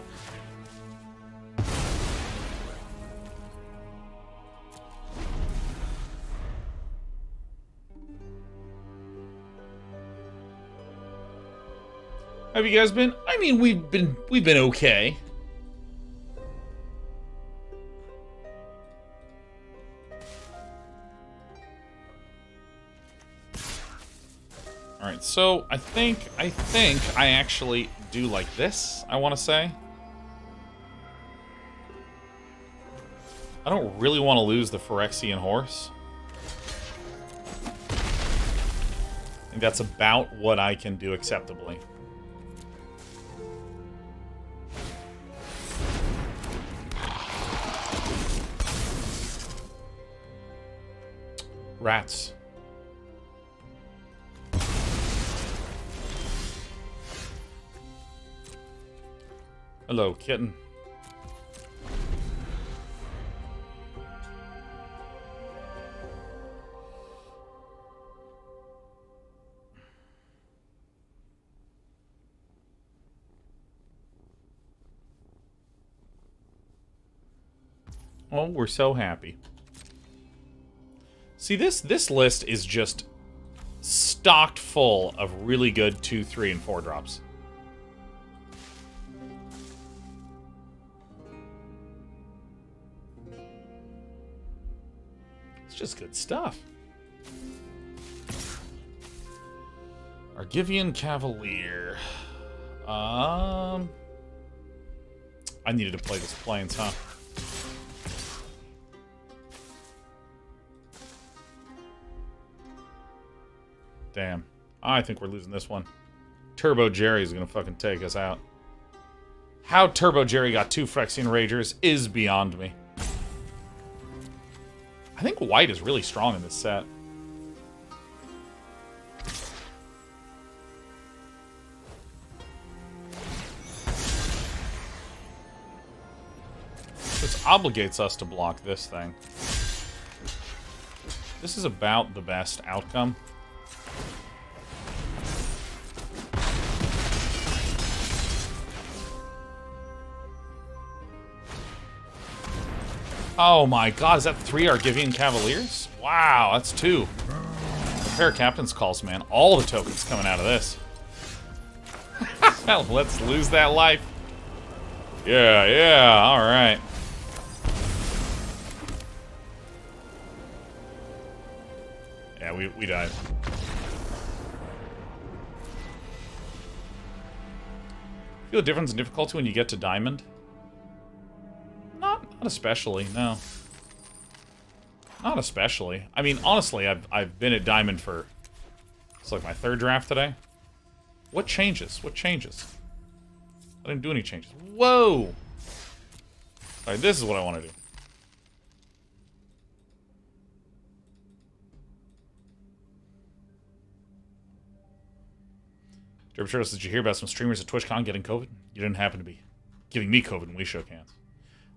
Have you guys been? I mean, we've been okay. All right, so I think I actually do like this. I want to say. I don't really want to lose the Phyrexian Horse. I think that's about what I can do acceptably. Rats. Hello, kitten. Oh, we're so happy. See, this list is just stocked full of really good 2, 3, and 4 drops. It's just good stuff. Argivian Cavalier. I needed to play this Plains, huh? Damn. I think we're losing this one. Turbo Jerry's gonna fucking take us out. How Turbo Jerry got 2 Phyrexian Ragers is beyond me. I think white is really strong in this set. This obligates us to block this thing. This is about the best outcome. Oh my god, is that 3 Argivian Cavaliers? Wow, that's 2. Prepare Captain's Calls, man. All the tokens coming out of this. Let's lose that life. Yeah, alright. Yeah, we died. Feel a difference in difficulty when you get to Diamond? Not especially, no. Not especially. I mean, honestly, I've been at Diamond for... It's like my 3rd draft today. What changes? What changes? I didn't do any changes. Whoa! Alright, this is what I want to do. Derby Turtles, did you hear about some streamers at TwitchCon getting COVID? You didn't happen to be giving me COVID when we shook hands.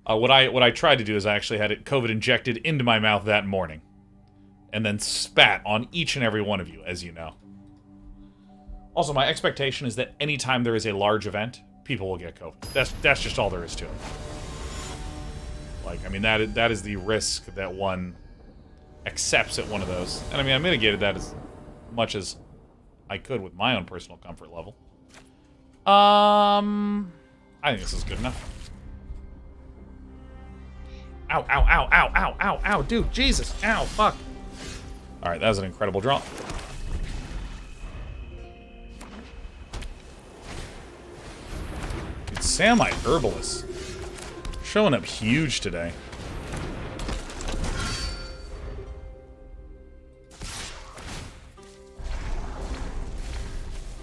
What I tried to do is I actually had it COVID injected into my mouth that morning. And then spat on each and every one of you, as you know. Also, my expectation is that anytime there is a large event, people will get COVID. That's just all there is to it. Like, I mean, that is the risk that one accepts at one of those. And I mean, I mitigated that as much as I could with my own personal comfort level. I think this is good enough. Ow, ow, ow, ow, ow, ow, ow, dude, Jesus, ow, fuck. Alright, that was an incredible draw. Dude, Samite Herbalist. Showing up huge today.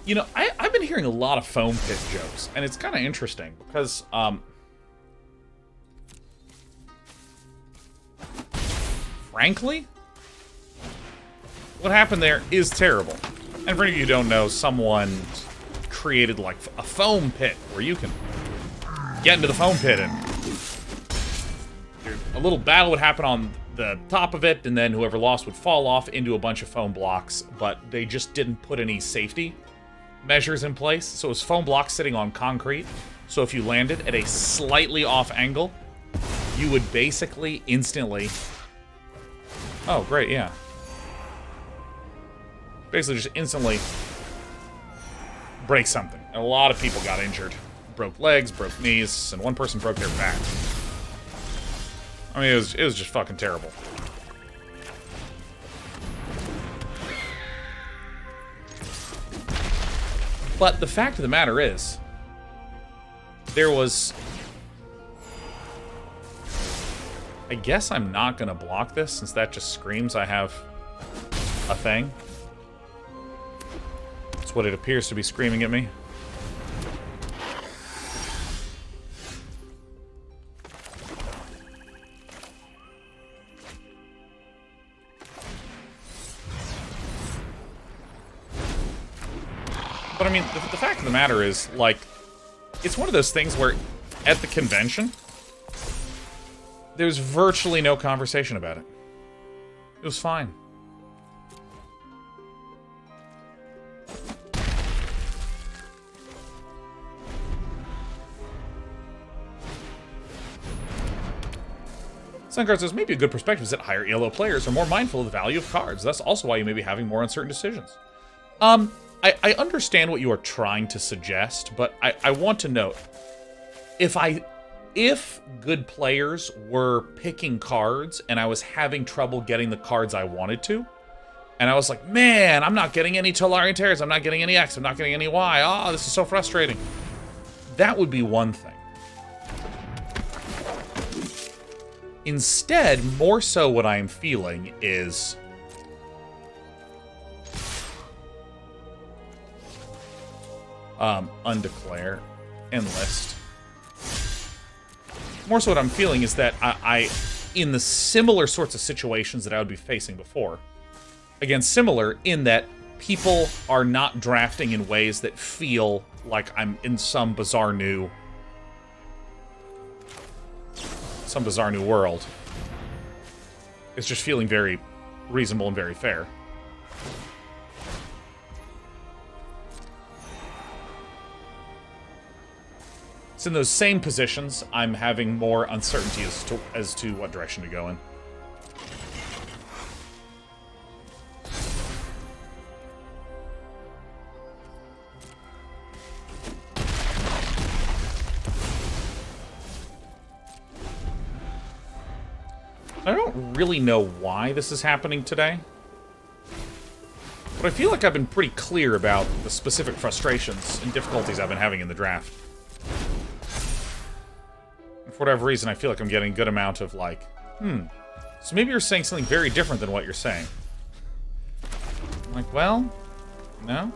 You know, I've been hearing a lot of foam pit jokes, and it's kind of interesting, because, frankly, what happened there is terrible. And for any of you who don't know, someone created, like, a foam pit where you can get into the foam pit and a little battle would happen on the top of it, and then whoever lost would fall off into a bunch of foam blocks, but they just didn't put any safety measures in place. So it was foam blocks sitting on concrete. So if you landed at a slightly off angle, you would basically instantly... Oh, great, yeah. Basically just instantly break something. And a lot of people got injured. Broke legs, broke knees, and one person broke their back. I mean, it was just fucking terrible. But the fact of the matter is, there was... I guess I'm not going to block this, since that just screams I have a thing. That's what it appears to be screaming at me. But I mean, the fact of the matter is, like, it's one of those things where, at the convention, there's virtually no conversation about it. It was fine. Suncard says, maybe a good perspective is that higher ELO players are more mindful of the value of cards. That's also why you may be having more uncertain decisions. I understand what you are trying to suggest, but I want to note, if good players were picking cards and I was having trouble getting the cards I wanted to, and I was like, man, I'm not getting any Tolarian Terrors, I'm not getting any X, I'm not getting any Y, oh, this is so frustrating. That would be one thing. Instead, more so what I am feeling is undeclare, enlist. More so what I'm feeling is that I in the similar sorts of situations that I would be facing before, again, similar in that people are not drafting in ways that feel like I'm in some bizarre new world. It's just feeling very reasonable and very fair. So in those same positions, I'm having more uncertainty as to what direction to go in. I don't really know why this is happening today, but I feel like I've been pretty clear about the specific frustrations and difficulties I've been having in the draft. And for whatever reason, I feel like I'm getting a good amount of like, so maybe you're saying something very different than what you're saying. I'm like, well, no.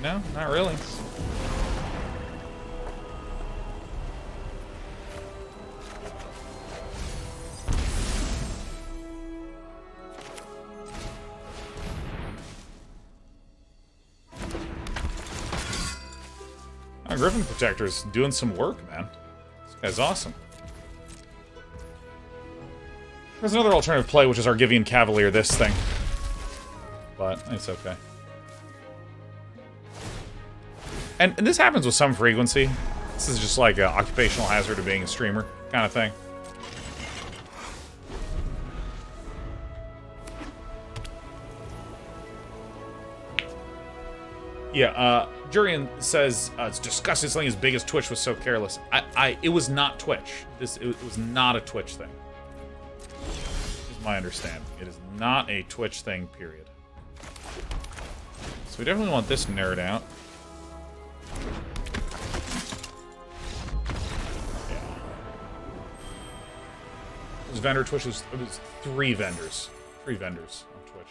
No, not really. Griffin Protector's doing some work, man. This guy's awesome. There's another alternative play, which is Argivian Cavalier, this thing. But it's okay. And this happens with some frequency. This is just like an occupational hazard of being a streamer kind of thing. Yeah, Jurian says, it's disgusting something as big as Twitch was so careless. It was not Twitch. It was not a Twitch thing. This is my understanding. It is not a Twitch thing, period. So we definitely want this nerd out. Yeah. This vendor Twitch was 3 vendors. 3 vendors on Twitch.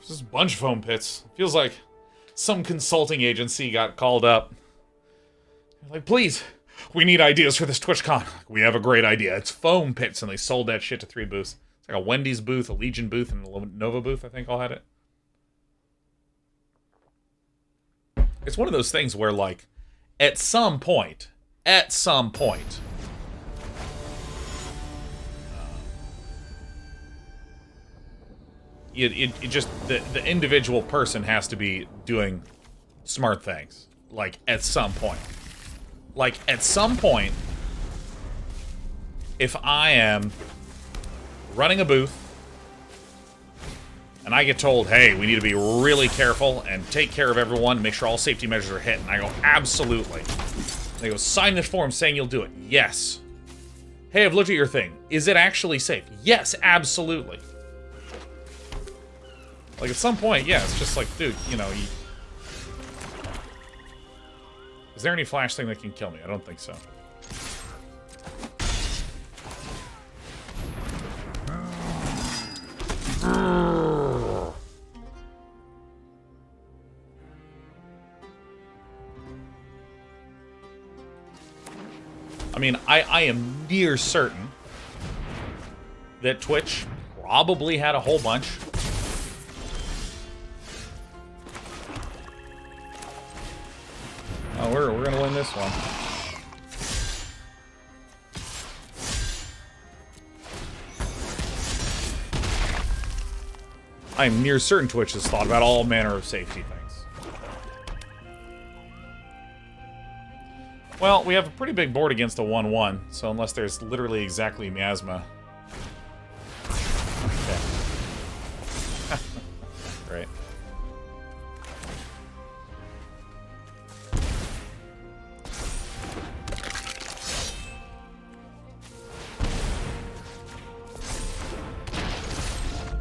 Just a bunch of foam pits. Feels like some consulting agency got called up. They're like, please, we need ideas for this TwitchCon. We have a great idea. It's foam pits, and they sold that shit to 3 booths. It's like a Wendy's booth, a Legion booth, and a Nova booth, I think all had it. It's one of those things where, like, at some point, it just, the individual person has to be doing smart things. Like, at some point. Like, at some point, if I am running a booth, and I get told, hey, we need to be really careful and take care of everyone, make sure all safety measures are hit, and I go, absolutely. And they go, sign this form saying you'll do it. Yes. Hey, I've looked at your thing. Is it actually safe? Yes, absolutely. Like, at some point, yeah, it's just like, dude, you know, is there any flash thing that can kill me? I don't think so. I mean, I am near certain that Twitch probably had a whole bunch. Oh, we're gonna win this one. I'm near certain Twitch has thought about all manner of safety things. Well, we have a pretty big board against a 1-1, so unless there's literally exactly miasma. Okay. Great.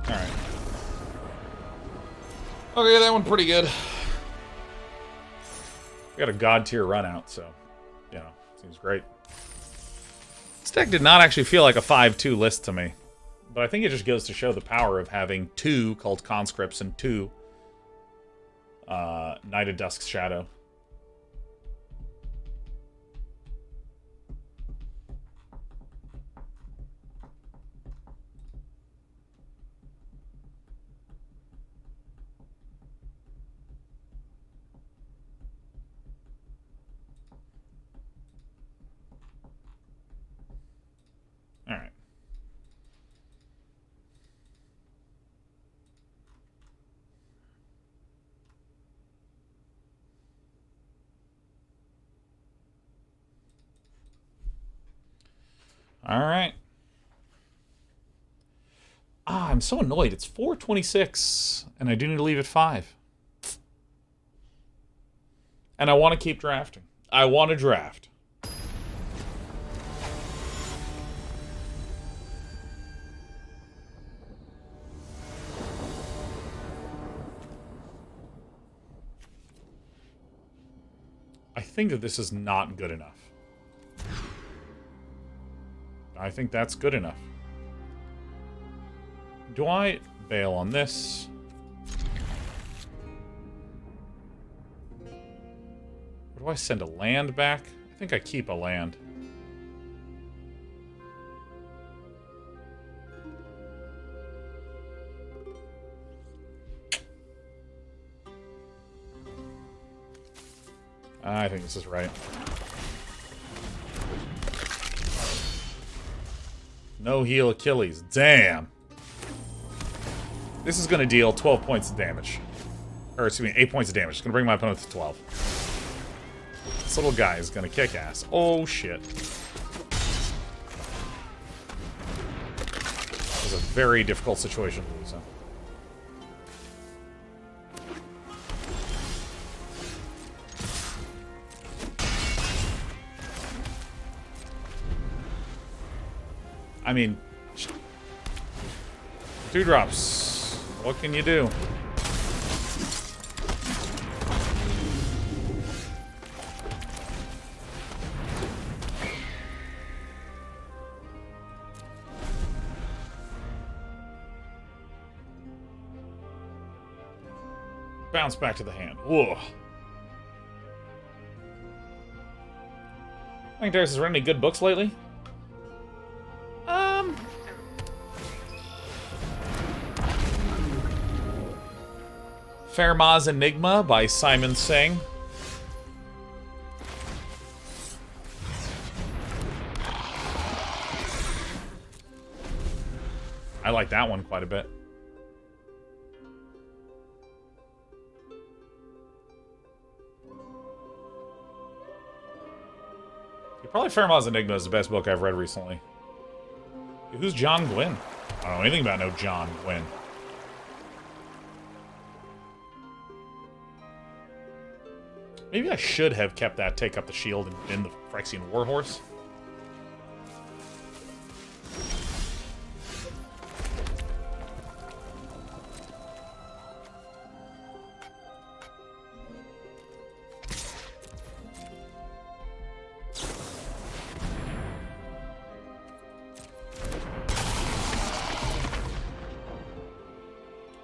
Alright. Okay, that one pretty good. We got a god tier run out, so, you know, seems great. This deck did not actually feel like a 5-2 list to me. But I think it just goes to show the power of having 2 called conscripts and 2 Knight of Dusk's Shadow. Alright. Alright. Ah, I'm so annoyed. It's 4:26, and I do need to leave at 5. And I want to keep drafting. I want to draft. I think that this is not good enough. I think that's good enough. Do I bail on this? Or do I send a land back? I think I keep a land. I think this is right. No heal Achilles. Damn. This is going to deal 12 points of damage. Or, excuse me, 8 points of damage. It's going to bring my opponent to 12. This little guy is going to kick ass. Oh, shit. This is a very difficult situation to lose in. I mean, 2 drops. What can you do? Bounce back to the hand. Whoa. I think Darius has read any good books lately. Fermat's Enigma by Simon Singh. I like that one quite a bit. Probably Fermat's Enigma is the best book I've read recently. Who's John Gwynn? I don't know anything about no John Gwynn. Maybe I should have kept that Take Up the Shield and been the Phyrexian Warhorse.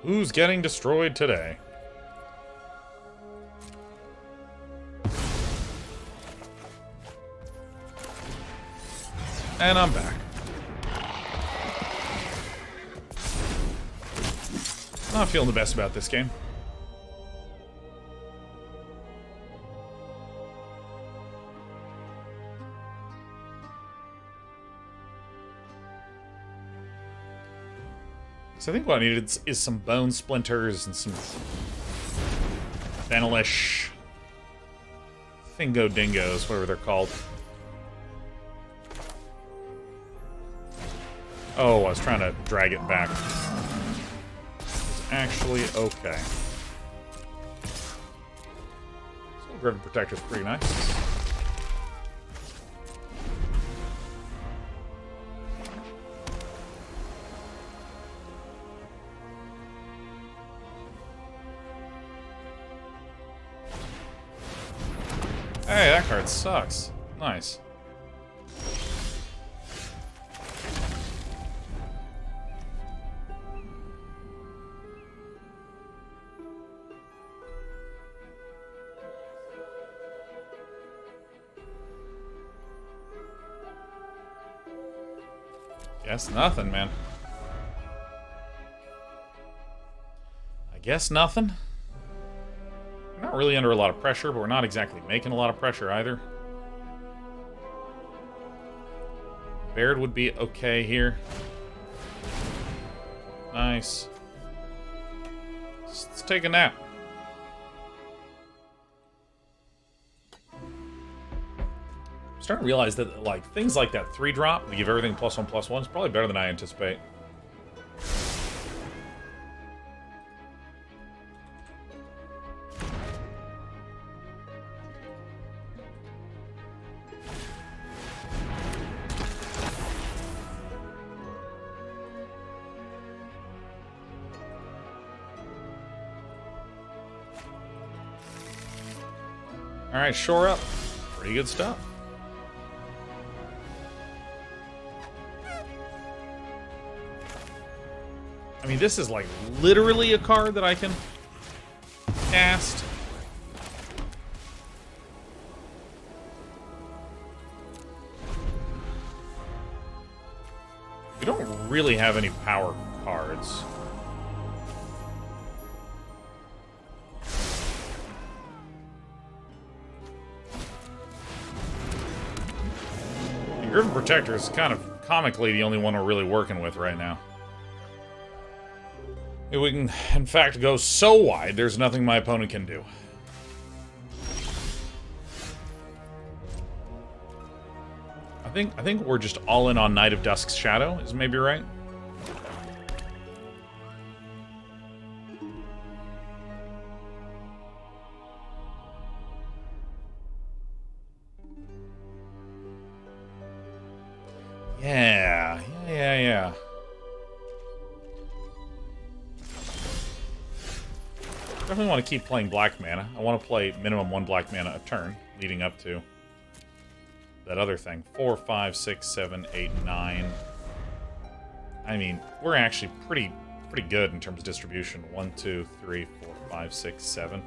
Who's getting destroyed today? And I'm back. Not feeling the best about this game. So I think what I needed is some bone splinters and some Benelish Fingo Dingoes, whatever they're called. Oh, I was trying to drag it back. It's actually okay. So Griffin Protector's pretty nice. Hey, that card sucks. Nice. Guess nothing, man. I guess nothing. We're not really under a lot of pressure, but we're not exactly making a lot of pressure either. Baird would be okay here. Nice. Let's take a nap. I'm starting to realize that, like, things like that 3-drop, we give everything +1/+1, is probably better than I anticipate. Alright, shore up. Pretty good stuff. I mean, this is like literally a card that I can cast. We don't really have any power cards. And Griffin Protector is kind of comically the only one we're really working with right now. We can, in fact, go so wide, there's nothing my opponent can do. I think we're just all in on Knight of Dusk's Shadow, is maybe right? Yeah. Definitely want to keep playing black mana. I want to play minimum 1 black mana a turn, leading up to that other thing. 4, 5, 6, 7, 8, 9. I mean, we're actually pretty good in terms of distribution. 1, 2, 3, 4, 5, 6, 7.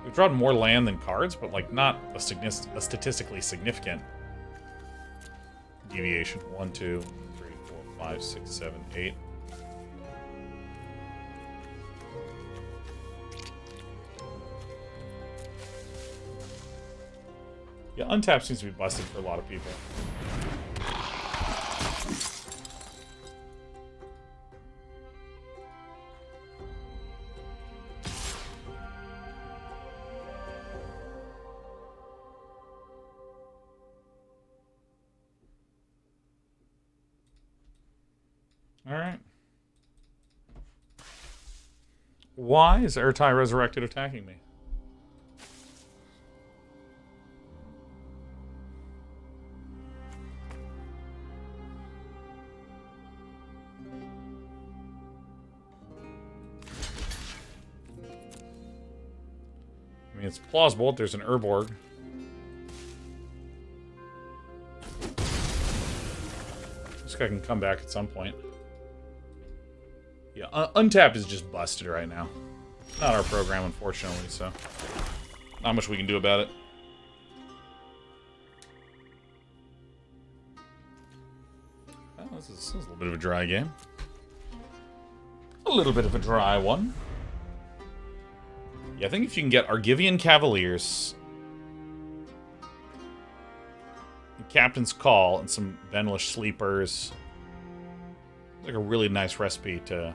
We've drawn more land than cards, but like not a statistically significant deviation. 1, 2, 3, 4, 5, 6, 7, 8. Yeah, untap seems to be busted for a lot of people. Alright. Why is Ertai Resurrected attacking me? I mean, it's plausible. There's an Urborg. This guy can come back at some point. Yeah, Untapped is just busted right now. Not our program, unfortunately, so not much we can do about it. Well, this is a little bit of a dry game. A little bit of a dry one. Yeah, I think if you can get Argivian Cavaliers, Captain's Call, and some Benelish Sleepers, It's like a really nice recipe to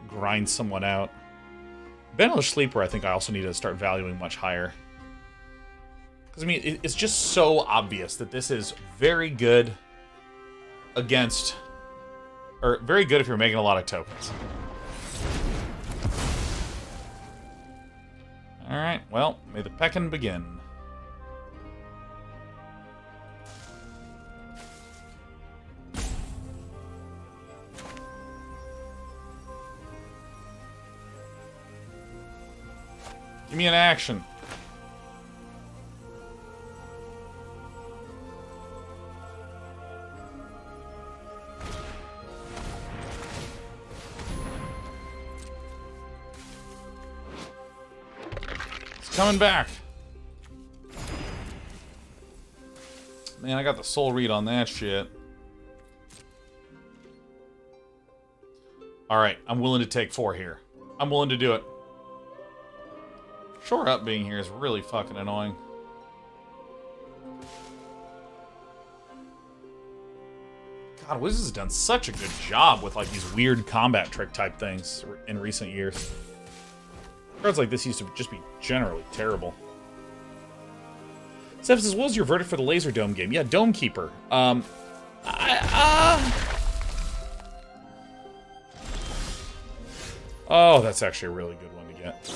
grind someone out. Vanilla Sleeper, I think I also need to start valuing much higher. Because, I mean, it's just so obvious that this is very good against... Or very good if you're making a lot of tokens. Alright, well, may the peckin' begin. Give me an action. It's coming back. Man, I got the soul read on that shit. Alright, I'm willing to take 4 here. I'm willing to do it. Shore Up being here is really fucking annoying. God, Wizards has done such a good job with like these weird combat trick type things in recent years. Cards like this used to just be generally terrible. Steph says, what was your verdict for the Laser Dome game? Yeah, Dome Keeper. Oh, that's actually a really good one to get.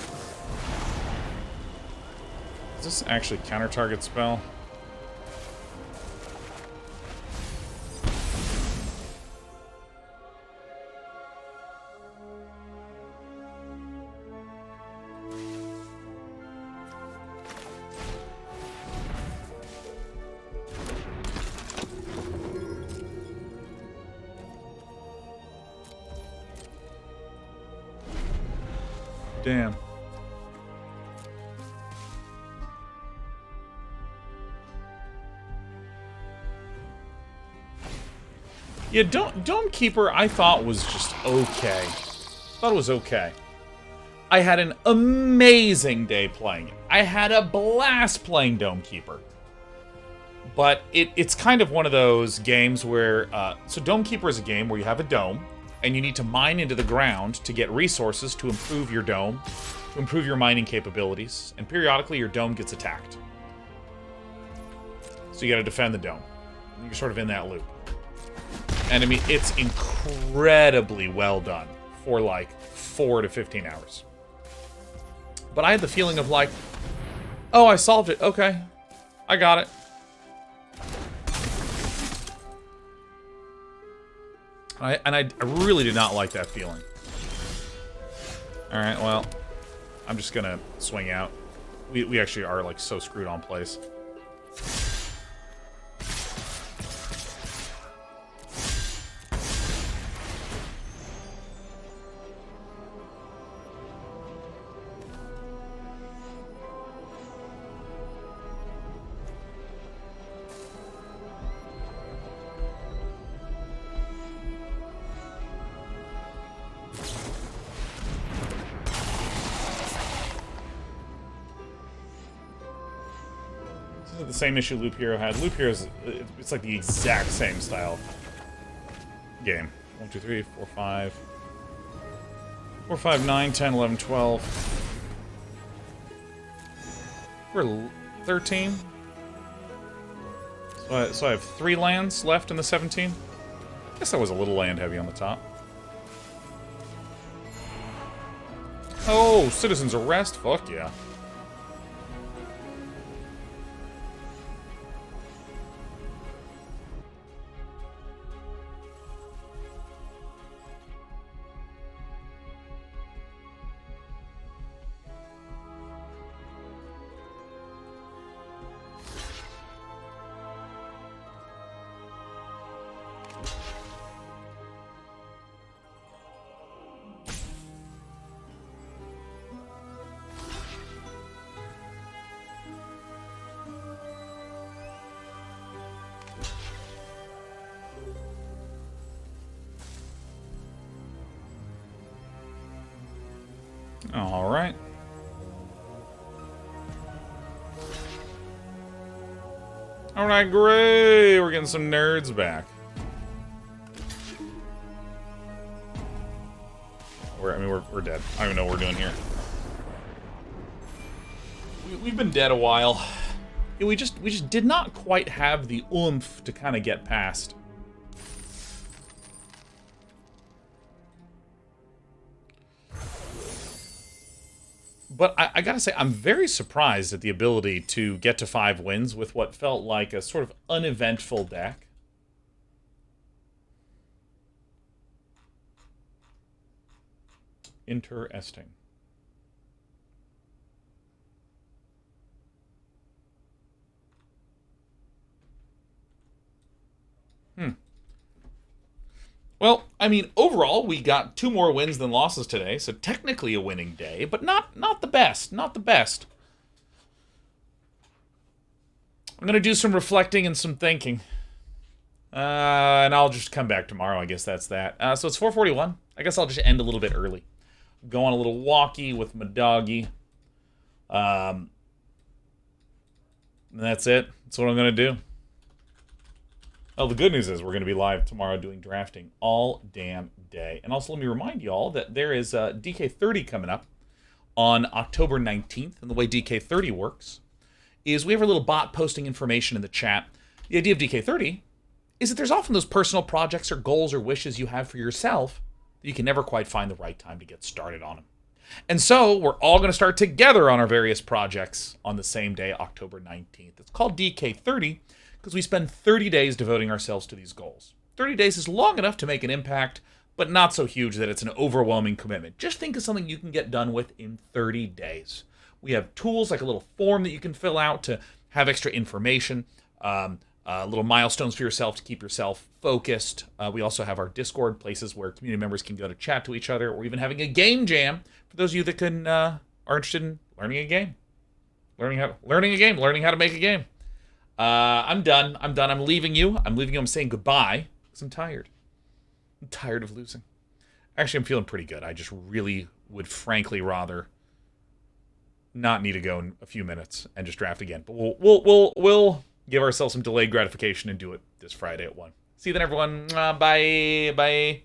Is this actually counter-target spell? Damn. Yeah, Dome Keeper I thought was just okay. Thought it was okay. I had an amazing day playing it. I had a blast playing Dome Keeper. But it's kind of one of those games where... so Dome Keeper is a game where you have a dome, and you need to mine into the ground to get resources to improve your dome, to improve your mining capabilities, and periodically your dome gets attacked. So you gotta defend the dome. And you're sort of in that loop. And I mean, it's incredibly well done for like 4 to 15 hours. But I had the feeling of like, oh, I solved it. Okay. I got it. And I really did not like that feeling. Alright, well, I'm just gonna swing out. We actually are like so screwed on plays. The same issue Loop Hero had. Loop Hero is it's like the exact same style game. 1, 2, 3, 4, 5. 4, 5, 9, 10, 11, 12. We're 13. So I have 3 lands left in the 17. I guess I was a little land heavy on the top. Oh, Citizen's Arrest? Fuck yeah. Alright. Alright, great! We're getting some nerds back. We're dead. I don't even know what we're doing here. We've been dead a while. We just did not quite have the oomph to kind of get past. But I gotta say, I'm very surprised at the ability to get to 5 wins with what felt like a sort of uneventful deck. Interesting. Well, I mean, overall, we got 2 more wins than losses today, so technically a winning day, but not the best. Not the best. I'm going to do some reflecting and some thinking. And I'll just come back tomorrow. I guess that's that. So it's 4:41. I guess I'll just end a little bit early. Go on a little walkie with my doggy. And that's it. That's what I'm going to do. Oh, the good news is we're going to be live tomorrow doing drafting all damn day. And also let me remind you all that there is DK30 coming up on October 19th. And the way DK30 works is we have a little bot posting information in the chat. The idea of DK30 is that there's often those personal projects or goals or wishes you have for yourself that you can never quite find the right time to get started on them. And so we're all going to start together on our various projects on the same day, October 19th. It's called DK30 because we spend 30 days devoting ourselves to these goals. 30 days is long enough to make an impact, but not so huge that it's an overwhelming commitment. Just think of something you can get done with in 30 days. We have tools like a little form that you can fill out to have extra information, little milestones for yourself to keep yourself focused. We also have our Discord, places where community members can go to chat to each other, or even having a game jam for those of you that are interested in learning a game. Learning how to make a game. I'm done. I'm leaving you. I'm saying goodbye because I'm tired. I'm tired of losing. Actually, I'm feeling pretty good. I just really would frankly rather not need to go in a few minutes and just draft again. But we'll give ourselves some delayed gratification and do it this Friday at 1. See you then, everyone. Bye.